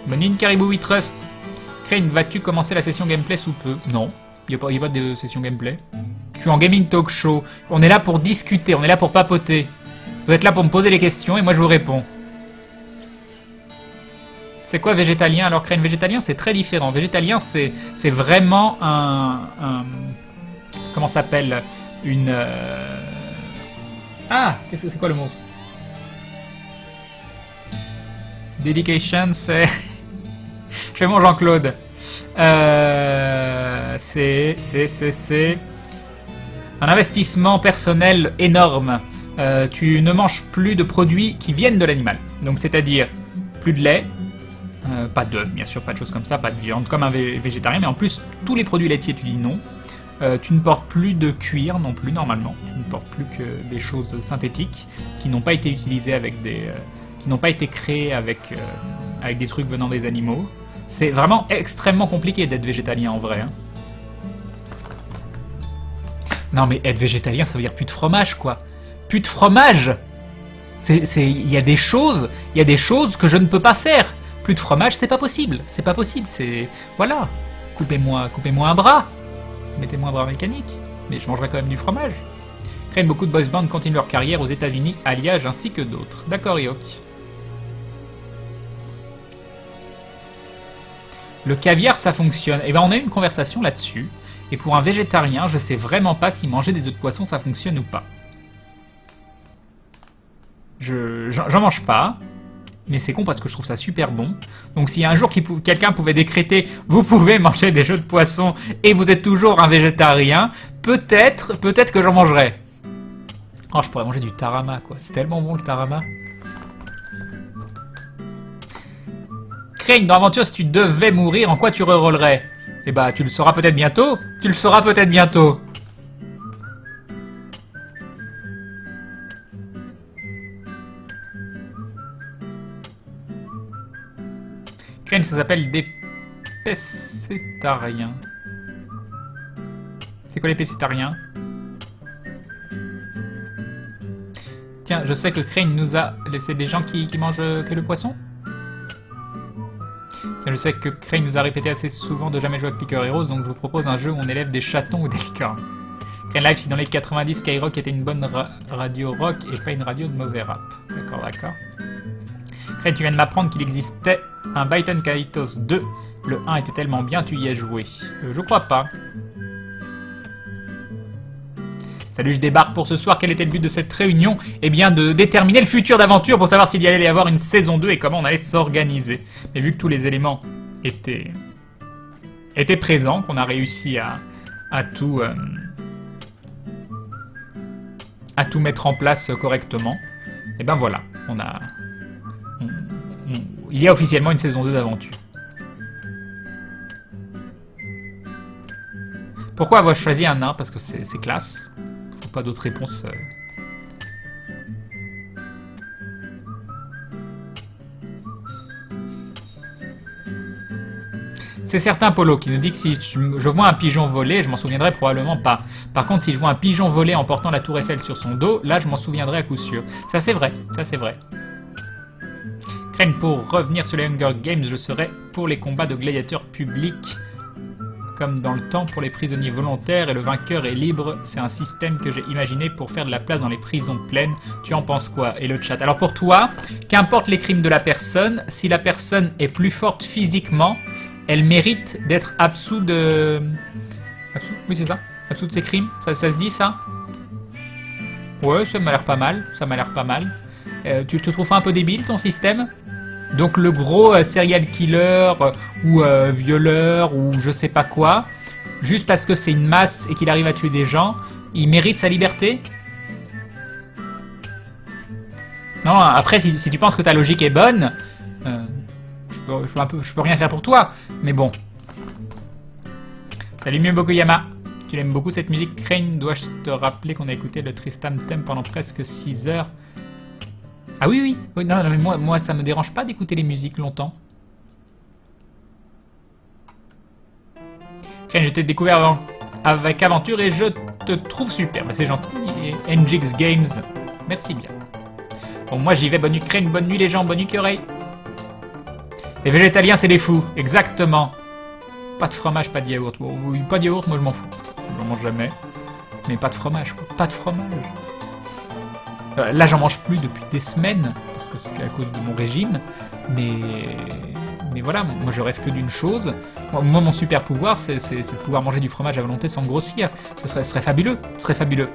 S1: Bonne nuit, Caribou We Trust. Crane, vas-tu commencer la session gameplay sous peu? Non. Il n'y a pas de session gameplay. Je suis en gaming talk show. On est là pour discuter, on est là pour papoter. Vous êtes là pour me poser les questions et moi je vous réponds. C'est quoi végétalien? Alors Crane, végétalien c'est très différent. Végétalien c'est vraiment un comment ça s'appelle? Une... Ah, c'est quoi le mot? Dedication, c'est... Je fais mon Jean-Claude. C'est un investissement personnel énorme. Tu ne manges plus de produits qui viennent de l'animal. Donc c'est-à-dire plus de lait, pas d'œufs bien sûr, pas de choses comme ça, pas de viande comme un végétarien, mais en plus tous les produits laitiers tu dis non. Tu ne portes plus de cuir non plus normalement. Tu ne portes plus que des choses synthétiques qui n'ont pas été utilisées avec des, qui n'ont pas été créées avec des trucs venant des animaux. C'est vraiment extrêmement compliqué d'être végétalien en vrai. Hein. Non mais être végétalien ça veut dire plus de fromage quoi. Plus de fromage. Il y a des choses que je ne peux pas faire. Plus de fromage c'est pas possible. C'est pas possible. C'est voilà. Coupez-moi un bras. Mettez-moi un bras mécanique. Mais je mangerai quand même du fromage. Crane, beaucoup de boys bands continuent leur carrière aux États-Unis, à Liège ainsi que d'autres. D'accord Yok. Le caviar, ça fonctionne. Eh ben, on a eu une conversation là-dessus. Et pour un végétarien, je sais vraiment pas si manger des œufs de poisson, ça fonctionne ou pas. J'en mange pas. Mais c'est con parce que je trouve ça super bon. Donc si un jour quelqu'un pouvait décréter « Vous pouvez manger des œufs de poisson et vous êtes toujours un végétarien », peut-être que j'en mangerais. Oh, je pourrais manger du tarama, quoi. C'est tellement bon, le tarama. Crane, dans l'aventure, si tu devais mourir, en quoi tu rerollerais? Eh bah, tu le sauras peut-être bientôt. Tu le sauras peut-être bientôt. Crane, ça s'appelle des pescétariens. C'est quoi les pescétariens? Tiens, je sais que Crane nous a laissé des gens qui mangent que le poisson. Tiens, je sais que Crane nous a répété assez souvent de jamais jouer avec Picker Heroes, donc je vous propose un jeu où on élève des chatons ou des licornes. Crane Live, si dans les 90, Skyrock était une bonne radio rock et pas une radio de mauvais rap. D'accord, d'accord. Crane, tu viens de m'apprendre qu'il existait un Byton Kaitos 2. Le 1 était tellement bien, tu y as joué. Je crois pas. Salut, je débarque pour ce soir. Quel était le but de cette réunion? Eh bien, de déterminer le futur d'aventure pour savoir s'il y allait y avoir une saison 2 et comment on allait s'organiser. Mais vu que tous les éléments étaient présents, qu'on a réussi à tout mettre en place correctement, et ben voilà, il y a officiellement une saison 2 d'aventure. Pourquoi avoir choisi un nain? Parce que c'est classe. Pas d'autres réponses. C'est certain, Polo, qui nous dit que si je vois un pigeon voler, je m'en souviendrai probablement pas. Par contre, si je vois un pigeon voler en portant la tour Eiffel sur son dos, là, je m'en souviendrai à coup sûr. Ça, c'est vrai. Ça, c'est vrai. Crane, pour revenir sur les Hunger Games, je serai pour les combats de gladiateurs publics. Comme dans le temps pour les prisonniers volontaires et le vainqueur est libre, c'est un système que j'ai imaginé pour faire de la place dans les prisons pleines. Tu en penses quoi? Et le chat. Alors pour toi, qu'importe les crimes de la personne, si la personne est plus forte physiquement, elle mérite d'être absous de... Absous? Oui, c'est ça. Absous de ses crimes. Ça se dit, ça? Ouais, ça m'a l'air pas mal. Ça m'a l'air pas mal. Tu te trouves pas un peu débile, ton système? Donc le gros serial killer ou violeur ou je sais pas quoi, juste parce que c'est une masse et qu'il arrive à tuer des gens, il mérite sa liberté? Non, après si tu penses que ta logique est bonne, je peux rien faire pour toi, mais bon. Salut Mieux Bokuyama, tu l'aimes beaucoup cette musique? Crane, dois-je te rappeler qu'on a écouté le Tristam Theme pendant presque 6 heures? Ah oui, oui. Non, mais moi, ça me dérange pas d'écouter les musiques longtemps. Crane, je t'ai découvert avec aventure et je te trouve super. Bah, c'est gentil. Et NGX Games, merci bien. Bon, moi j'y vais. Bonne nuit Crane, bonne nuit les gens, bonne nuit Curey. Les végétaliens, c'est des fous. Exactement. Pas de fromage, pas de yaourt. Oui, pas de yaourt, moi je m'en fous. J'en mange jamais. Mais pas de fromage, quoi. Pas de fromage. Là, j'en mange plus depuis des semaines, parce que c'est à cause de mon régime, mais voilà, moi je rêve que d'une chose. Moi, mon super pouvoir, c'est de pouvoir manger du fromage à volonté sans grossir. Ce serait fabuleux, ce serait fabuleux.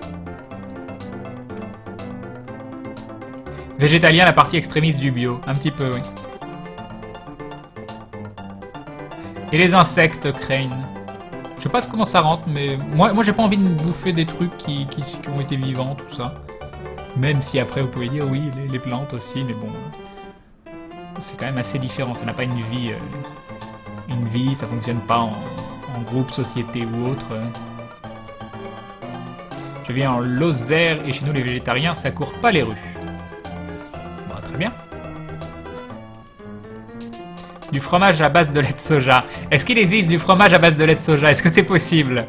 S1: Végétalien, la partie extrémiste du bio, un petit peu, oui. Et les insectes, Crane. Je sais pas comment ça rentre, mais moi j'ai pas envie de bouffer des trucs qui ont été vivants, tout ça. Même si après vous pouvez dire oui, les plantes aussi, mais bon, c'est quand même assez différent, ça n'a pas une vie, ça fonctionne pas en groupe, société ou autre. Je viens en Lozère et chez nous les végétariens ça court pas les rues. Bon, très bien. Du fromage à base de lait de soja. Est-ce qu'il existe du fromage à base de lait de soja? Est-ce que c'est possible?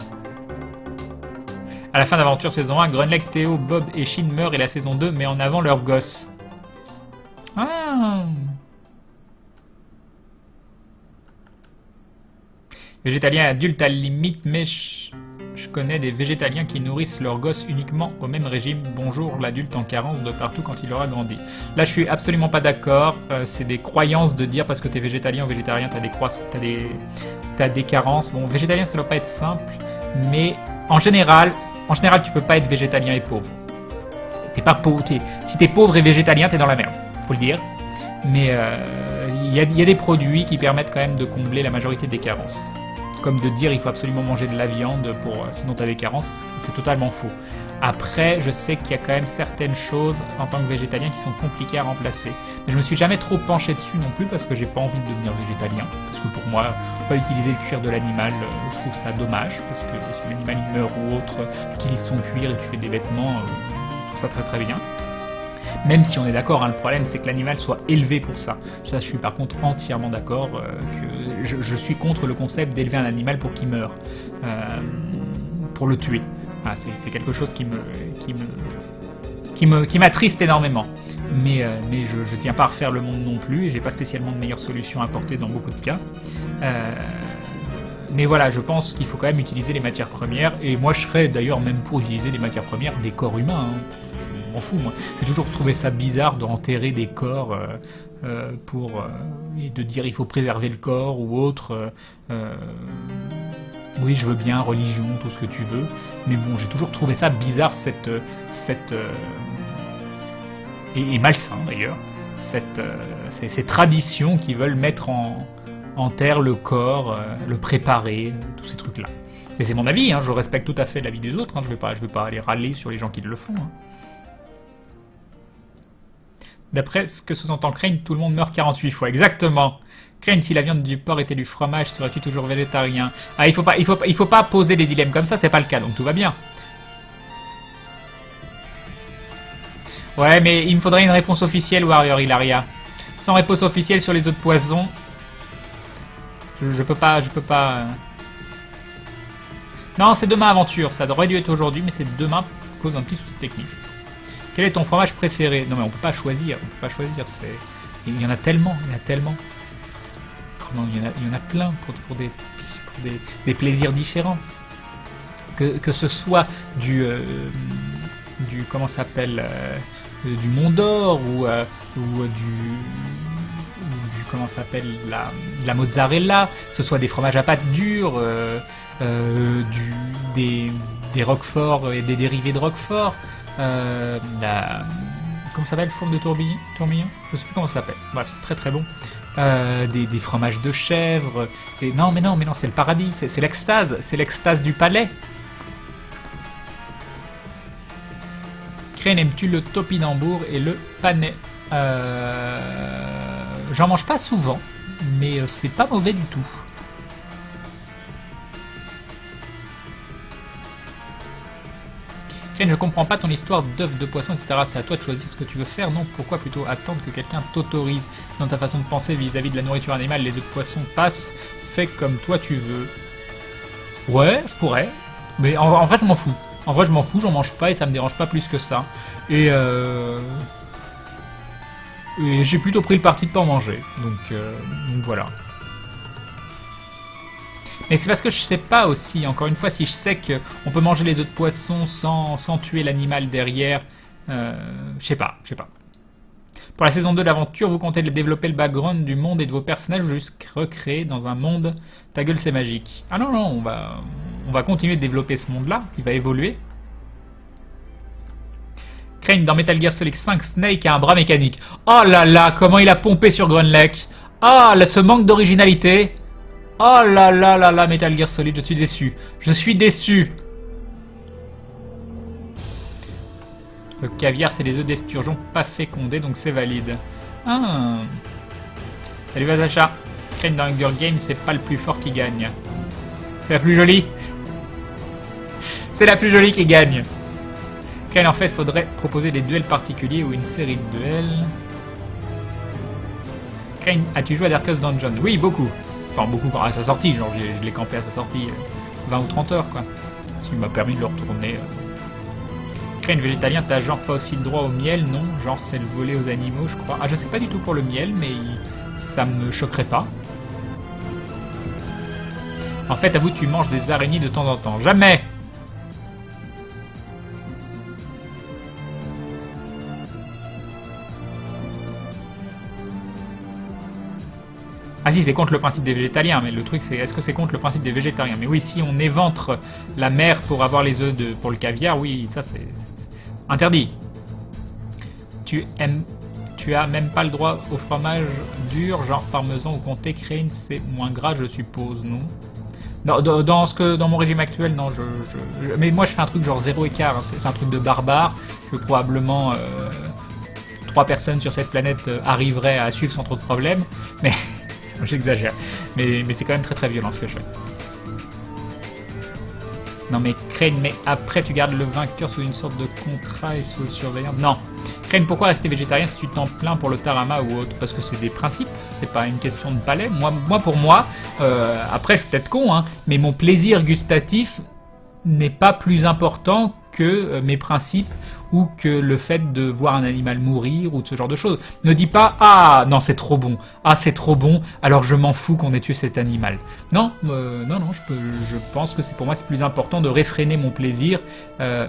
S1: À la fin d'Aventure saison 1, Grunleg, Théo, Bob et Shin meurent et la saison 2 met en avant leurs gosses. Ah. Végétalien adulte à la limite, mais je connais des végétaliens qui nourrissent leurs gosses uniquement au même régime. Bonjour l'adulte en carence de partout quand il aura grandi. Là je suis absolument pas d'accord, c'est des croyances de dire parce que t'es végétalien ou végétarien t'as des carences. Bon, végétalien ça doit pas être simple, mais en général tu peux pas être végétalien et pauvre. T'es pas pauvre, si t'es pauvre et végétalien t'es dans la merde, faut le dire. Mais il y a des produits qui permettent quand même de combler la majorité des carences. Comme de dire il faut absolument manger de la viande sinon t'as des carences, c'est totalement faux. Après, je sais qu'il y a quand même certaines choses en tant que végétalien qui sont compliquées à remplacer. Mais je me suis jamais trop penché dessus non plus parce que j'ai pas envie de devenir végétalien. Parce que pour moi, pas utiliser le cuir de l'animal, je trouve ça dommage. Parce que si l'animal il meurt ou autre, tu utilises son cuir et tu fais des vêtements, je trouve ça très très bien. Même si on est d'accord, hein, le problème c'est que l'animal soit élevé pour ça. Ça, je suis par contre entièrement d'accord que je suis contre le concept d'élever un animal pour qu'il meure, pour le tuer. Voilà, c'est quelque chose qui m'attriste énormément. Mais je tiens pas à refaire le monde non plus, et j'ai pas spécialement de meilleures solutions à apporter dans beaucoup de cas. Mais voilà, je pense qu'il faut quand même utiliser les matières premières, et moi je serais d'ailleurs même pour utiliser des matières premières des corps humains. Hein. Je m'en fous, moi. J'ai toujours trouvé ça bizarre d'enterrer des corps et de dire il faut préserver le corps ou autre. Oui, je veux bien, religion, tout ce que tu veux, mais bon, j'ai toujours trouvé ça bizarre, et malsain d'ailleurs, ces traditions qui veulent mettre en terre le corps, le préparer, tous ces trucs-là. Mais c'est mon avis, hein, je respecte tout à fait l'avis des autres, hein, je vais pas aller râler sur les gens qui le font. Hein. D'après ce que sous-entend Crane, tout le monde meurt 48 fois, exactement. Crane, si la viande du porc était du fromage, serais-tu toujours végétarien? Ah, il faut pas poser des dilemmes comme ça, c'est pas le cas, donc tout va bien. Ouais, mais il me faudrait une réponse officielle, Warrior Hilaria. Sans réponse officielle sur les autres poissons, je peux pas... Non, c'est demain aventure, ça aurait dû être aujourd'hui, mais c'est demain, cause d'un petit souci technique. Quel est ton fromage préféré? Non mais on peut pas choisir, il y en a tellement. Oh non, il y en a plein pour des plaisirs différents. Que ce soit du comment ça s'appelle, du Mont d'Or ou du comment ça s'appelle, la mozzarella, que ce soit des fromages à pâte dure, des roquefort et des dérivés de roquefort, comment ça s'appelle, forme de tourbillon, je sais plus comment ça s'appelle, bref, c'est très très bon. Des fromages de chèvre, non, c'est le paradis, c'est l'extase du palais. Crane, aimes-tu le topinambour et le panais? J'en mange pas souvent, mais c'est pas mauvais du tout. Crane, je comprends pas ton histoire d'œufs, de poisson, etc. C'est à toi de choisir ce que tu veux faire, non? Pourquoi plutôt attendre que quelqu'un t'autorise? C'est dans ta façon de penser vis-à-vis de la nourriture animale, les œufs de poisson passent, fais comme toi tu veux. Ouais, je pourrais, mais en vrai je m'en fous. En vrai je m'en fous, j'en mange pas et ça me dérange pas plus que ça. Et j'ai plutôt pris le parti de pas en manger, donc voilà. Mais c'est parce que je sais pas aussi, encore une fois, si je sais qu'on peut manger les œufs de poisson sans tuer l'animal derrière, je sais pas. Pour la saison 2 de l'aventure, vous comptez développer le background du monde et de vos personnages ou juste recréer dans un monde, ta gueule c'est magique. Ah non, on va continuer de développer ce monde-là, il va évoluer. Crane, dans Metal Gear Solid 5, Snake a un bras mécanique. Oh là là, comment il a pompé sur Grunlech. Ah, ce manque d'originalité. Oh là là là là, Metal Gear Solid, je suis déçu. Le caviar, c'est les œufs d'esturgeon pas fécondés, donc c'est valide. Ah. Salut Vasacha. Crane, dans Hunger Games, c'est pas le plus fort qui gagne. C'est la plus jolie. C'est la plus jolie qui gagne. Crane, en fait, faudrait proposer des duels particuliers ou une série de duels. Crane, as-tu joué à Darkest Dungeon? Oui, beaucoup. Enfin, beaucoup à sa sortie, genre je l'ai campé à sa sortie 20 ou 30 heures, quoi. Ce qui m'a permis de le retourner. Crane, végétalien, t'as genre pas aussi le droit au miel, non? Genre c'est le voler aux animaux, je crois. Ah, je sais pas du tout pour le miel, mais ça me choquerait pas. En fait, avoue, tu manges des araignées de temps en temps. Jamais! Ah si, c'est contre le principe des végétaliens, mais le truc c'est, est-ce que c'est contre le principe des végétariens? Mais oui, si on éventre la mer pour avoir les œufs pour le caviar, oui, ça c'est interdit. Tu as même pas le droit au fromage dur, genre parmesan ou comté. Crane, c'est moins gras, je suppose, non? Dans mon régime actuel, non, mais moi je fais un truc genre zéro écart, hein, c'est un truc de barbare, que probablement 3 personnes sur cette planète arriveraient à suivre sans trop de problèmes, mais... J'exagère, mais c'est quand même très très violent ce que je fais. Non mais Crane, mais après tu gardes le vainqueur sous une sorte de contrat et sous surveillance. Non, Crane, pourquoi rester végétarien si tu t'en plains pour le tarama ou autre? Parce que c'est des principes, c'est pas une question de palais. Pour moi, après je suis peut-être con, hein, mais mon plaisir gustatif n'est pas plus important que mes principes ou que le fait de voir un animal mourir ou de ce genre de choses. Ne dis pas « Ah, non, c'est trop bon. Ah, c'est trop bon, alors je m'en fous qu'on ait tué cet animal. » Non, je pense que pour moi, c'est plus important de réfréner mon plaisir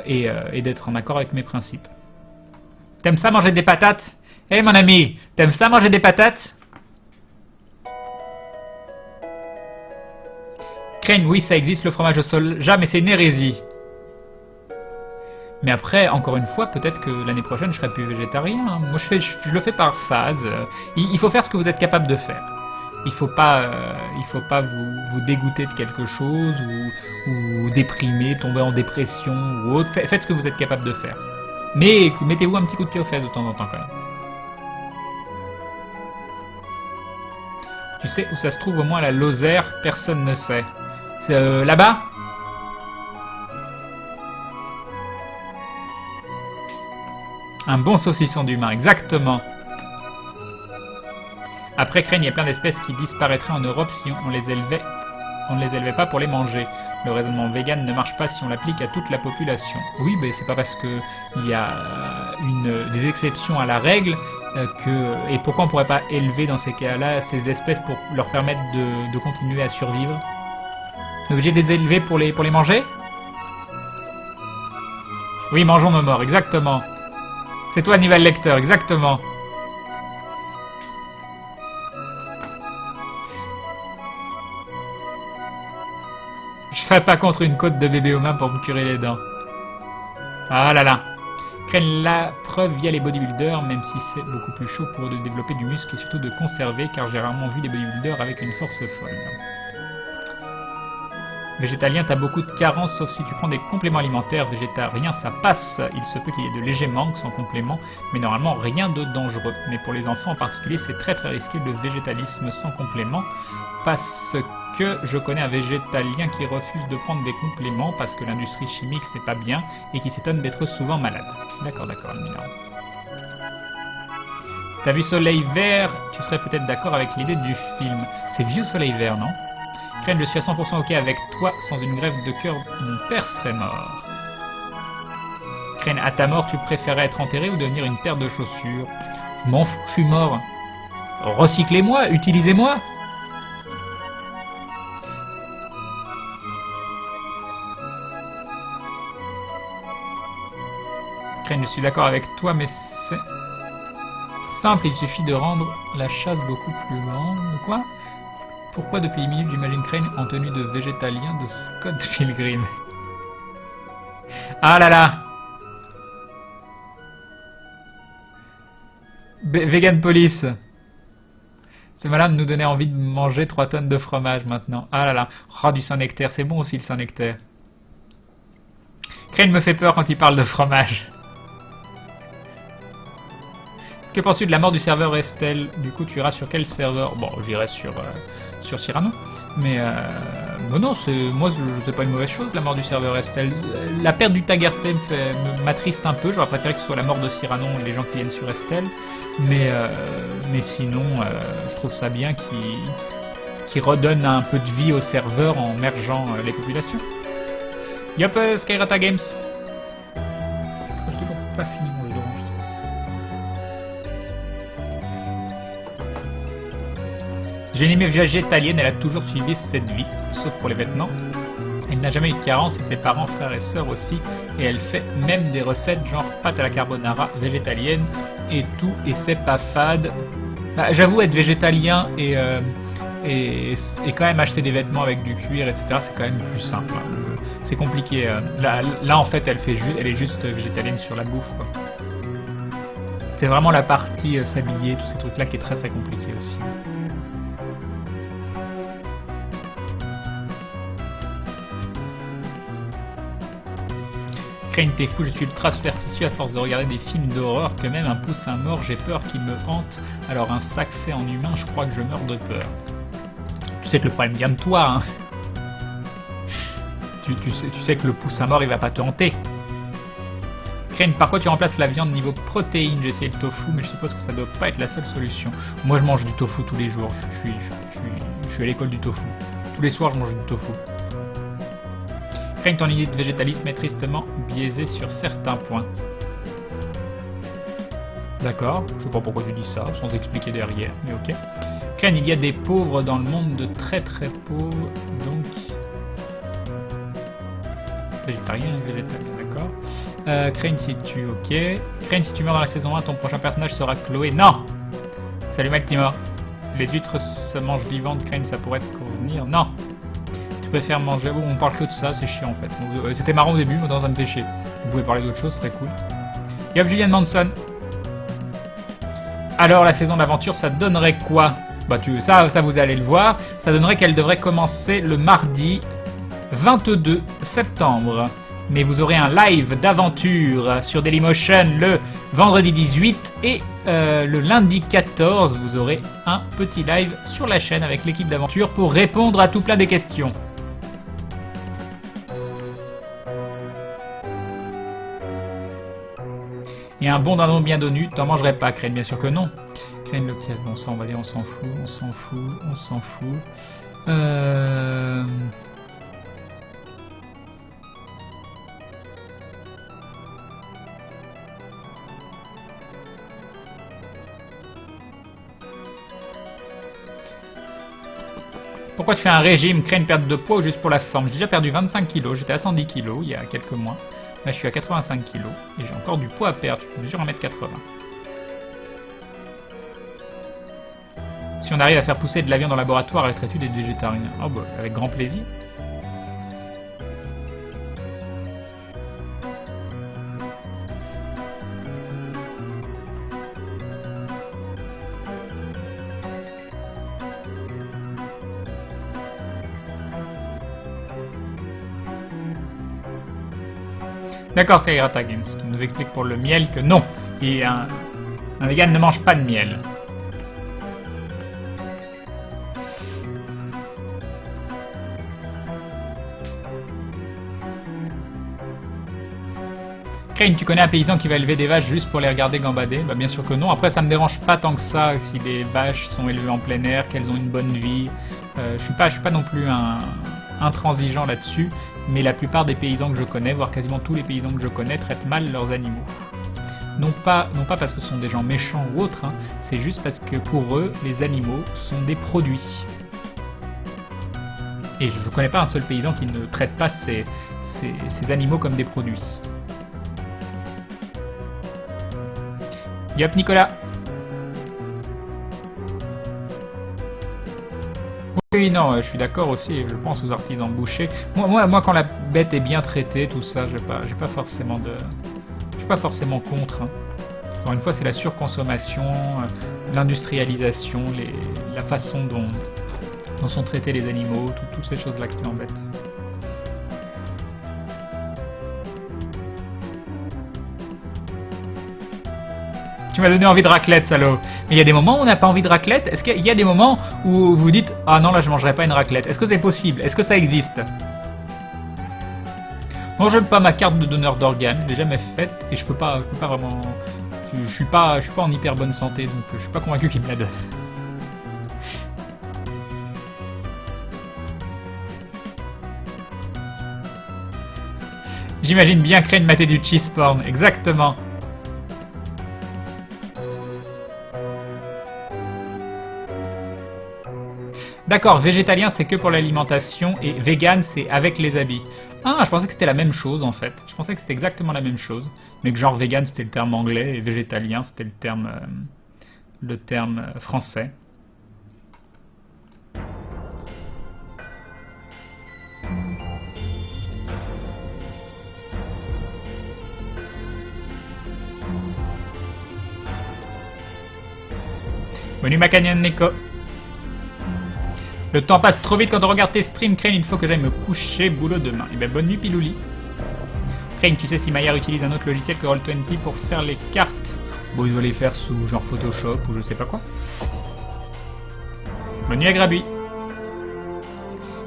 S1: et d'être en accord avec mes principes. T'aimes ça manger des patates? Eh mon ami, t'aimes ça manger des patates? Crane, oui, ça existe le fromage au soja, mais c'est une hérésie. Mais après, encore une fois, peut-être que l'année prochaine, je serai plus végétarien. Moi, je le fais par phase. Il faut faire ce que vous êtes capable de faire. Il faut pas vous dégoûter de quelque chose ou déprimer, tomber en dépression ou autre. Faites ce que vous êtes capable de faire. Mais mettez-vous un petit coup de pied aux fesses de temps en temps quand même. Tu sais où ça se trouve au moins la Lozère? Personne ne sait. Là-bas? Un bon saucisson d'humain, exactement. Après Crane, il y a plein d'espèces qui disparaîtraient en Europe si on ne les élevait pas pour les manger. Le raisonnement vegan ne marche pas si on l'applique à toute la population. Oui, mais c'est pas parce qu'il y a des exceptions à la règle et pourquoi on pourrait pas élever dans ces cas-là ces espèces pour leur permettre de continuer à survivre? On est obligé de les élever pour les manger? Oui, mangeons nos morts, exactement. C'est toi, Hannibal Lecter, exactement. Je serais pas contre une côte de bébé humain pour me curer les dents. Ah là là. Craignent la preuve via les bodybuilders, même si c'est beaucoup plus chaud pour eux de développer du muscle et surtout de conserver, car j'ai rarement vu des bodybuilders avec une force folle. Végétalien, t'as beaucoup de carences, sauf si tu prends des compléments alimentaires. Végétarien, ça passe. Il se peut qu'il y ait de légers manques sans compléments, mais normalement rien de dangereux. Mais pour les enfants en particulier, c'est très très risqué le végétalisme sans compléments, parce que je connais un végétalien qui refuse de prendre des compléments parce que l'industrie chimique c'est pas bien et qui s'étonne d'être souvent malade. D'accord, Almira. T'as vu Soleil Vert? Tu serais peut-être d'accord avec l'idée du film. C'est vieux Soleil Vert, non? Crane, je suis à 100% ok avec toi. Sans une grève de cœur, mon père serait mort. Crane, à ta mort, tu préférais être enterré ou devenir une paire de chaussures? Je m'en fous, je suis mort. Recyclez-moi, utilisez-moi. Crane, je suis d'accord avec toi, mais c'est simple, il suffit de rendre la chasse beaucoup plus grande. Quoi? Pourquoi depuis 10 minutes j'imagine Crane en tenue de végétalien de Scott Pilgrim? Ah là là! Vegan Police! C'est malin de nous donner envie de manger 3 tonnes de fromage maintenant. Ah là là! Oh, du Saint-Nectaire, c'est bon aussi le Saint-Nectaire. Crane me fait peur quand il parle de fromage. Que penses-tu de la mort du serveur Estelle? Du coup, tu iras sur quel serveur? Bon, j'irai sur Cyrano. Mais non, moi, c'est pas une mauvaise chose, la mort du serveur Estelle. La perte du tag RP m'attriste un peu. J'aurais préféré que ce soit la mort de Cyrano et les gens qui viennent sur Estelle. Mais sinon, je trouve ça bien qui redonne un peu de vie au serveur en mergeant les populations. Yop, Skyrata Games. J'ai toujours pas fini mon jeu d'orange. J'ai une aimée végétalienne, elle a toujours suivi cette vie, sauf pour les vêtements. Elle n'a jamais eu de carence et ses parents, frères et sœurs aussi, et elle fait même des recettes genre pâte à la carbonara végétalienne et tout, et c'est pas fade. Bah, j'avoue, être végétalien et quand même acheter des vêtements avec du cuir, etc., c'est quand même plus simple. Hein. C'est compliqué. Là, en fait, elle est juste végétalienne sur la bouffe, quoi. C'est vraiment la partie s'habiller, tous ces trucs-là qui est très très compliqué aussi. Crane, t'es fou, je suis ultra superstitieux à force de regarder des films d'horreur que même un poussin mort, j'ai peur qu'il me hante. Alors un sac fait en humain, je crois que je meurs de peur. Tu sais que le problème vient de toi, hein. Tu sais que le poussin mort, il va pas te hanter. Crane, par quoi tu remplaces la viande niveau protéines? J'ai essayé le tofu, mais je suppose que ça doit pas être la seule solution. Moi, je mange du tofu tous les jours. Je suis à l'école du tofu. Tous les soirs, je mange du tofu. Crane, ton idée de végétalisme est tristement biaisée sur certains points. D'accord, je sais pas pourquoi tu dis ça, sans expliquer derrière, mais ok. Crane, il y a des pauvres dans le monde, de très très pauvres, donc... Végétarien et végétalien, d'accord. Crane, si tu... Ok. Crane, si tu meurs dans la saison 1, ton prochain personnage sera Chloé. Non! Salut Maltimore. Les huîtres se mangent vivantes, Crane, ça pourrait te convenir. Non! Tu préfères manger... Bon, on parle que de ça, c'est chiant en fait. C'était marrant au début, mais dans ça me fait chier. Vous pouvez parler d'autre chose, ce serait cool. Yop, Julian Manson. Alors, la saison d'aventure, ça donnerait quoi? Bah, ça, vous allez le voir. Ça donnerait qu'elle devrait commencer le mardi 22 septembre. Mais vous aurez un live d'aventure sur Dailymotion le vendredi 18 et le lundi 14, vous aurez un petit live sur la chaîne avec l'équipe d'aventure pour répondre à tout plein des questions. Et un bon dindon bien donné, t'en mangerais pas, Crane? Bien sûr que non. Crane lequel? Bon, ça, on va dire, on s'en fout, on s'en fout, on s'en fout. Pourquoi tu fais un régime, Crane, perte de poids ou juste pour la forme? J'ai déjà perdu 25 kg, j'étais à 110 kg il y a quelques mois. Là, je suis à 85 kg et j'ai encore du poids à perdre. Je mesure 1m80. Si on arrive à faire pousser de la viande en laboratoire, arrêterais-tu d'être végétarien? Oh bah, avec grand plaisir. D'accord, c'est Hirata Games qui nous explique pour le miel que non, un vegan ne mange pas de miel. Crane, tu connais un paysan qui va élever des vaches juste pour les regarder gambader? Bah bien sûr que non. Après, ça me dérange pas tant que ça si les vaches sont élevées en plein air, qu'elles ont une bonne vie. Je suis pas non plus intransigeant là-dessus, mais la plupart des paysans que je connais, voire quasiment tous les paysans que je connais, traitent mal leurs animaux. Non pas parce que ce sont des gens méchants ou autres, hein, c'est juste parce que pour eux, les animaux sont des produits. Et je connais pas un seul paysan qui ne traite pas ces animaux comme des produits. Yop, Nicolas. Oui, non, je suis d'accord aussi, je pense aux artisans bouchers. Moi, quand la bête est bien traitée, tout ça, j'ai pas forcément de... Je suis pas forcément contre. Hein. Encore une fois, c'est la surconsommation, l'industrialisation, la façon dont sont traités les animaux, toutes ces choses-là qui m'embêtent. Tu m'as donné envie de raclette, salaud. Mais il y a des moments où on n'a pas envie de raclette? Est-ce qu'il y a des moments où vous dites « Ah non, là, je mangerai pas une raclette ». Est-ce que c'est possible? Est-ce que ça existe? Non, j'aime pas ma carte de donneur d'organes. Je l'ai jamais faite et je peux pas vraiment... Je suis pas en hyper bonne santé, donc je suis pas convaincu qu'il me la donne. J'imagine bien Crane mater du cheese porn, exactement. D'accord, végétalien c'est que pour l'alimentation et vegan c'est avec les habits. Ah, je pensais que c'était la même chose en fait. Je pensais que c'était exactement la même chose. Mais que genre vegan c'était le terme anglais et végétalien c'était le terme français. Bonne nuit Canyon Neko. Le temps passe trop vite quand on regarde tes streams, Crane, il faut que j'aille me coucher, boulot demain. Et ben bonne nuit Pilouli. Crane, tu sais si Maillard utilise un autre logiciel que Roll20 pour faire les cartes? Bon, il doit les faire sous genre Photoshop ou je sais pas quoi. Bonne nuit à Grabuy.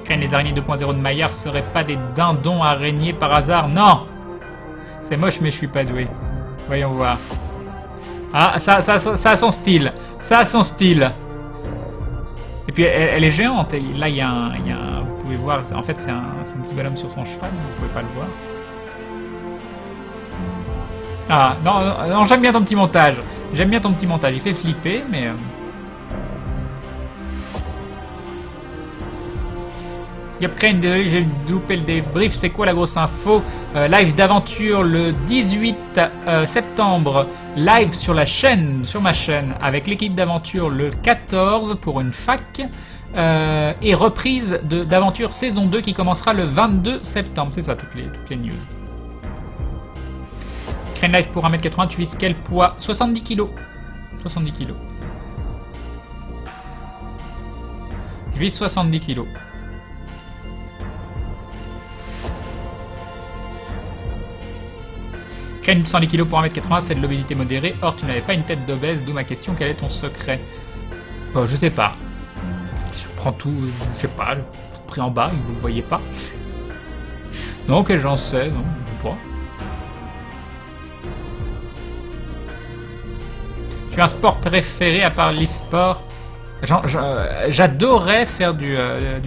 S1: Crane, les araignées 2.0 de Maillard seraient pas des dindons araignées par hasard? Non! C'est moche, mais je suis pas doué. Voyons voir. Ah, ça a son style. Ça a son style. Et puis, elle est géante. Et là, il y a un... Vous pouvez voir, en fait, c'est un petit bonhomme sur son cheval. Vous pouvez pas le voir. Ah, non, j'aime bien ton petit montage. J'aime bien ton petit montage. Il fait flipper, mais... Yop Crane, désolé, j'ai loupé le débrief. C'est quoi la grosse info? Live d'aventure le 18 septembre. Live sur la chaîne, sur ma chaîne, avec l'équipe d'aventure le 14 pour une fac. Et reprise d'aventure saison 2 qui commencera le 22 septembre. C'est ça, toutes les news. Crane Live pour 1m80, tu vises quel poids? 70 kg. 70 kg. Je vise 70 kg. Crane 110 kg pour 1m80, c'est de l'obésité modérée. Or, tu n'avais pas une tête d'obèse, d'où ma question, quel est ton secret? Bon, je sais pas. Je prends tout, je sais pas, pris en bas, vous le voyez pas. Non, que j'en sais, non, je sais pas. Tu as un sport préféré à part l'e-sport? J'adorais faire du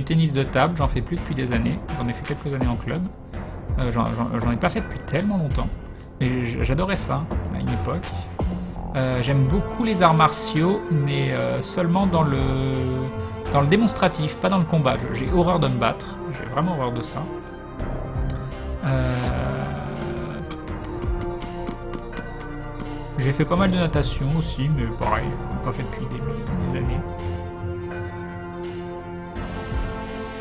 S1: tennis de table, j'en fais plus depuis des années. J'en ai fait quelques années en club. J'en ai pas fait depuis tellement longtemps. Mais j'adorais ça à une époque. J'aime beaucoup les arts martiaux, mais seulement dans le démonstratif, pas dans le combat. J'ai horreur de me battre, j'ai vraiment horreur de ça. J'ai fait pas mal de natation aussi, mais pareil, je n'ai pas fait depuis des années.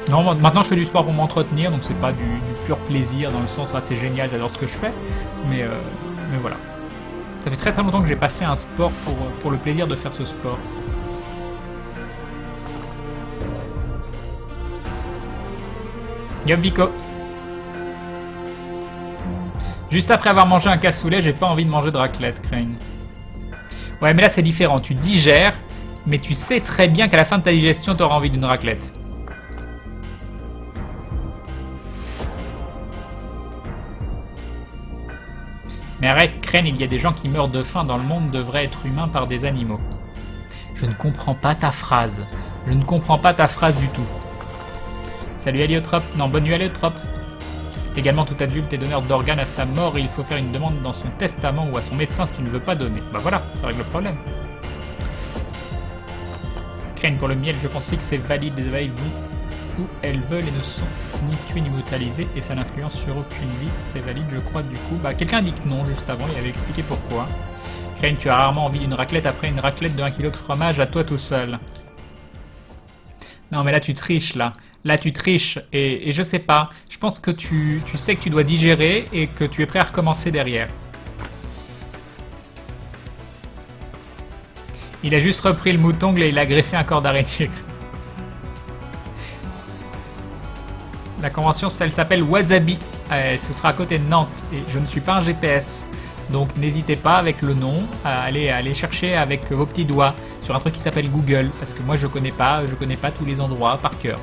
S1: Non, maintenant je fais du sport pour m'entretenir, donc c'est pas du pur plaisir dans le sens c'est génial, j'adore ce que je fais, mais voilà. Ça fait très très longtemps que j'ai pas fait un sport pour le plaisir de faire ce sport. Yop Vico. Juste après avoir mangé un cassoulet, j'ai pas envie de manger de raclette, Crane. Ouais, mais là c'est différent. Tu digères, mais tu sais très bien qu'à la fin de ta digestion, t'auras envie d'une raclette. Mais arrête, Crane, il y a des gens qui meurent de faim dans le monde de vrais êtres humains par des animaux. Je ne comprends pas ta phrase. Je ne comprends pas ta phrase du tout. Salut Héliotrope. Non, bonne nuit Héliotrope. Également, tout adulte est donneur d'organes à sa mort et il faut faire une demande dans son testament ou à son médecin si tu ne veux pas donner. Bah voilà, ça règle le problème. Crane pour le miel, je pense que c'est valide avec vous où elles veulent et ne sont ni tuées ni brutalisées et ça n'influence sur aucune vie. C'est valide, je crois, du coup. Bah, quelqu'un a dit que non juste avant, il avait expliqué pourquoi. Crane, tu as rarement envie d'une raclette après une raclette de 1 kg de fromage à toi tout seul. Non mais là tu triches là. Là tu triches et je sais pas. Je pense que tu sais que tu dois digérer et que tu es prêt à recommencer derrière. Il a juste repris le moutongle et il a greffé un corps d'araignée. La convention, elle s'appelle Wasabi. Ce sera à côté de Nantes et je ne suis pas un GPS. Donc n'hésitez pas avec le nom à aller chercher avec vos petits doigts sur un truc qui s'appelle Google parce que moi je connais pas tous les endroits par cœur.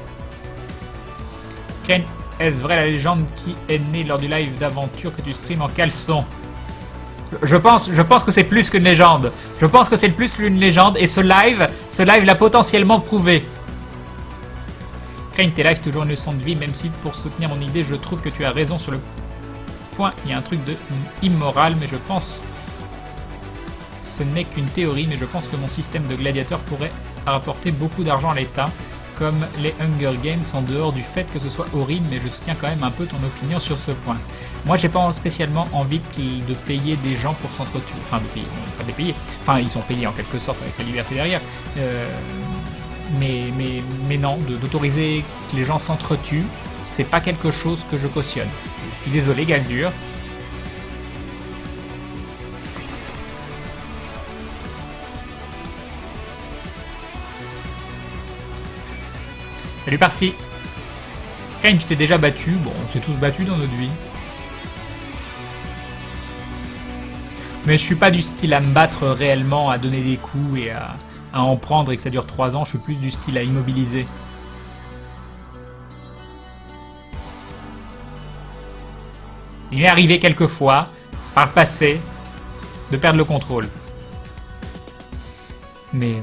S1: Ken, est-ce vrai la légende qui est née lors du live d'aventure que tu streams en caleçon? Je pense que c'est plus qu'une légende. Je pense que c'est plus qu'une légende et ce live l'a potentiellement prouvé. Crane, tes lives toujours une leçon de vie, même si pour soutenir mon idée, je trouve que tu as raison sur le point. Il y a un truc de immoral, mais je pense ce n'est qu'une théorie, mais je pense que mon système de gladiateur pourrait rapporter beaucoup d'argent à l'État, comme les Hunger Games, en dehors du fait que ce soit horrible, mais je soutiens quand même un peu ton opinion sur ce point. Moi, j'ai pas spécialement envie de payer des gens pour s'entretuer. Enfin, de payer, non, pas de les payer. Enfin, ils sont payés en quelque sorte avec la liberté derrière. Mais non, d'autoriser que les gens s'entretuent, c'est pas quelque chose que je cautionne. Je suis désolé, Galdur. Salut Parsi. Kane, tu t'es déjà battu. Bon, on s'est tous battus dans notre vie. Mais je suis pas du style à me battre réellement, à donner des coups et à en prendre et que ça dure 3 ans. Je suis plus du style à immobiliser. Il m'est arrivé quelques fois par le passé, de perdre le contrôle. Mais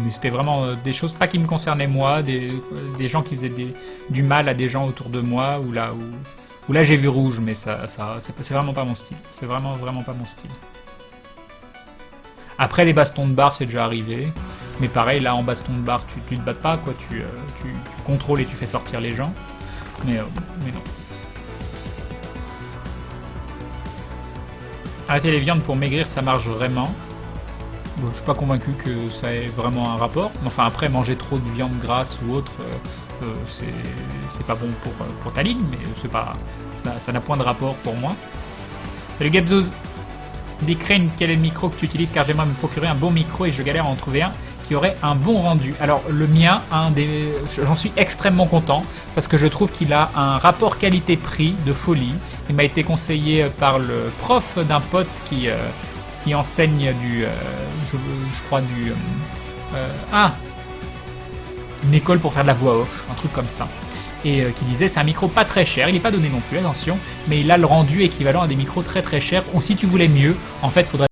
S1: c'était vraiment des choses pas qui me concernaient moi, des gens qui faisaient du mal à des gens autour de moi, où là j'ai vu rouge, mais c'est vraiment pas mon style. C'est vraiment pas mon style. Après les bastons de barre, c'est déjà arrivé. Mais pareil, là en baston de barre, tu te battes pas, quoi. Tu contrôles et tu fais sortir les gens. Mais non. Arrêter les viandes pour maigrir, ça marche vraiment. Bon, je suis pas convaincu que ça ait vraiment un rapport. Enfin, après, manger trop de viande grasse ou autre, c'est pas bon pour ta ligne, mais c'est pas, ça n'a point de rapport pour moi. Salut Gabzouz. Décris quel est le micro que tu utilises, car j'aimerais me procurer un bon micro et je galère à en trouver un qui aurait un bon rendu. Alors le mien, j'en suis extrêmement content parce que je trouve qu'il a un rapport qualité-prix de folie. Il m'a été conseillé par le prof d'un pote qui enseigne une école pour faire de la voix off, un truc comme ça. Et qui disait c'est un micro pas très cher, il n'est pas donné non plus, attention, mais il a le rendu équivalent à des micros très très chers, ou si tu voulais mieux, en fait, faudrait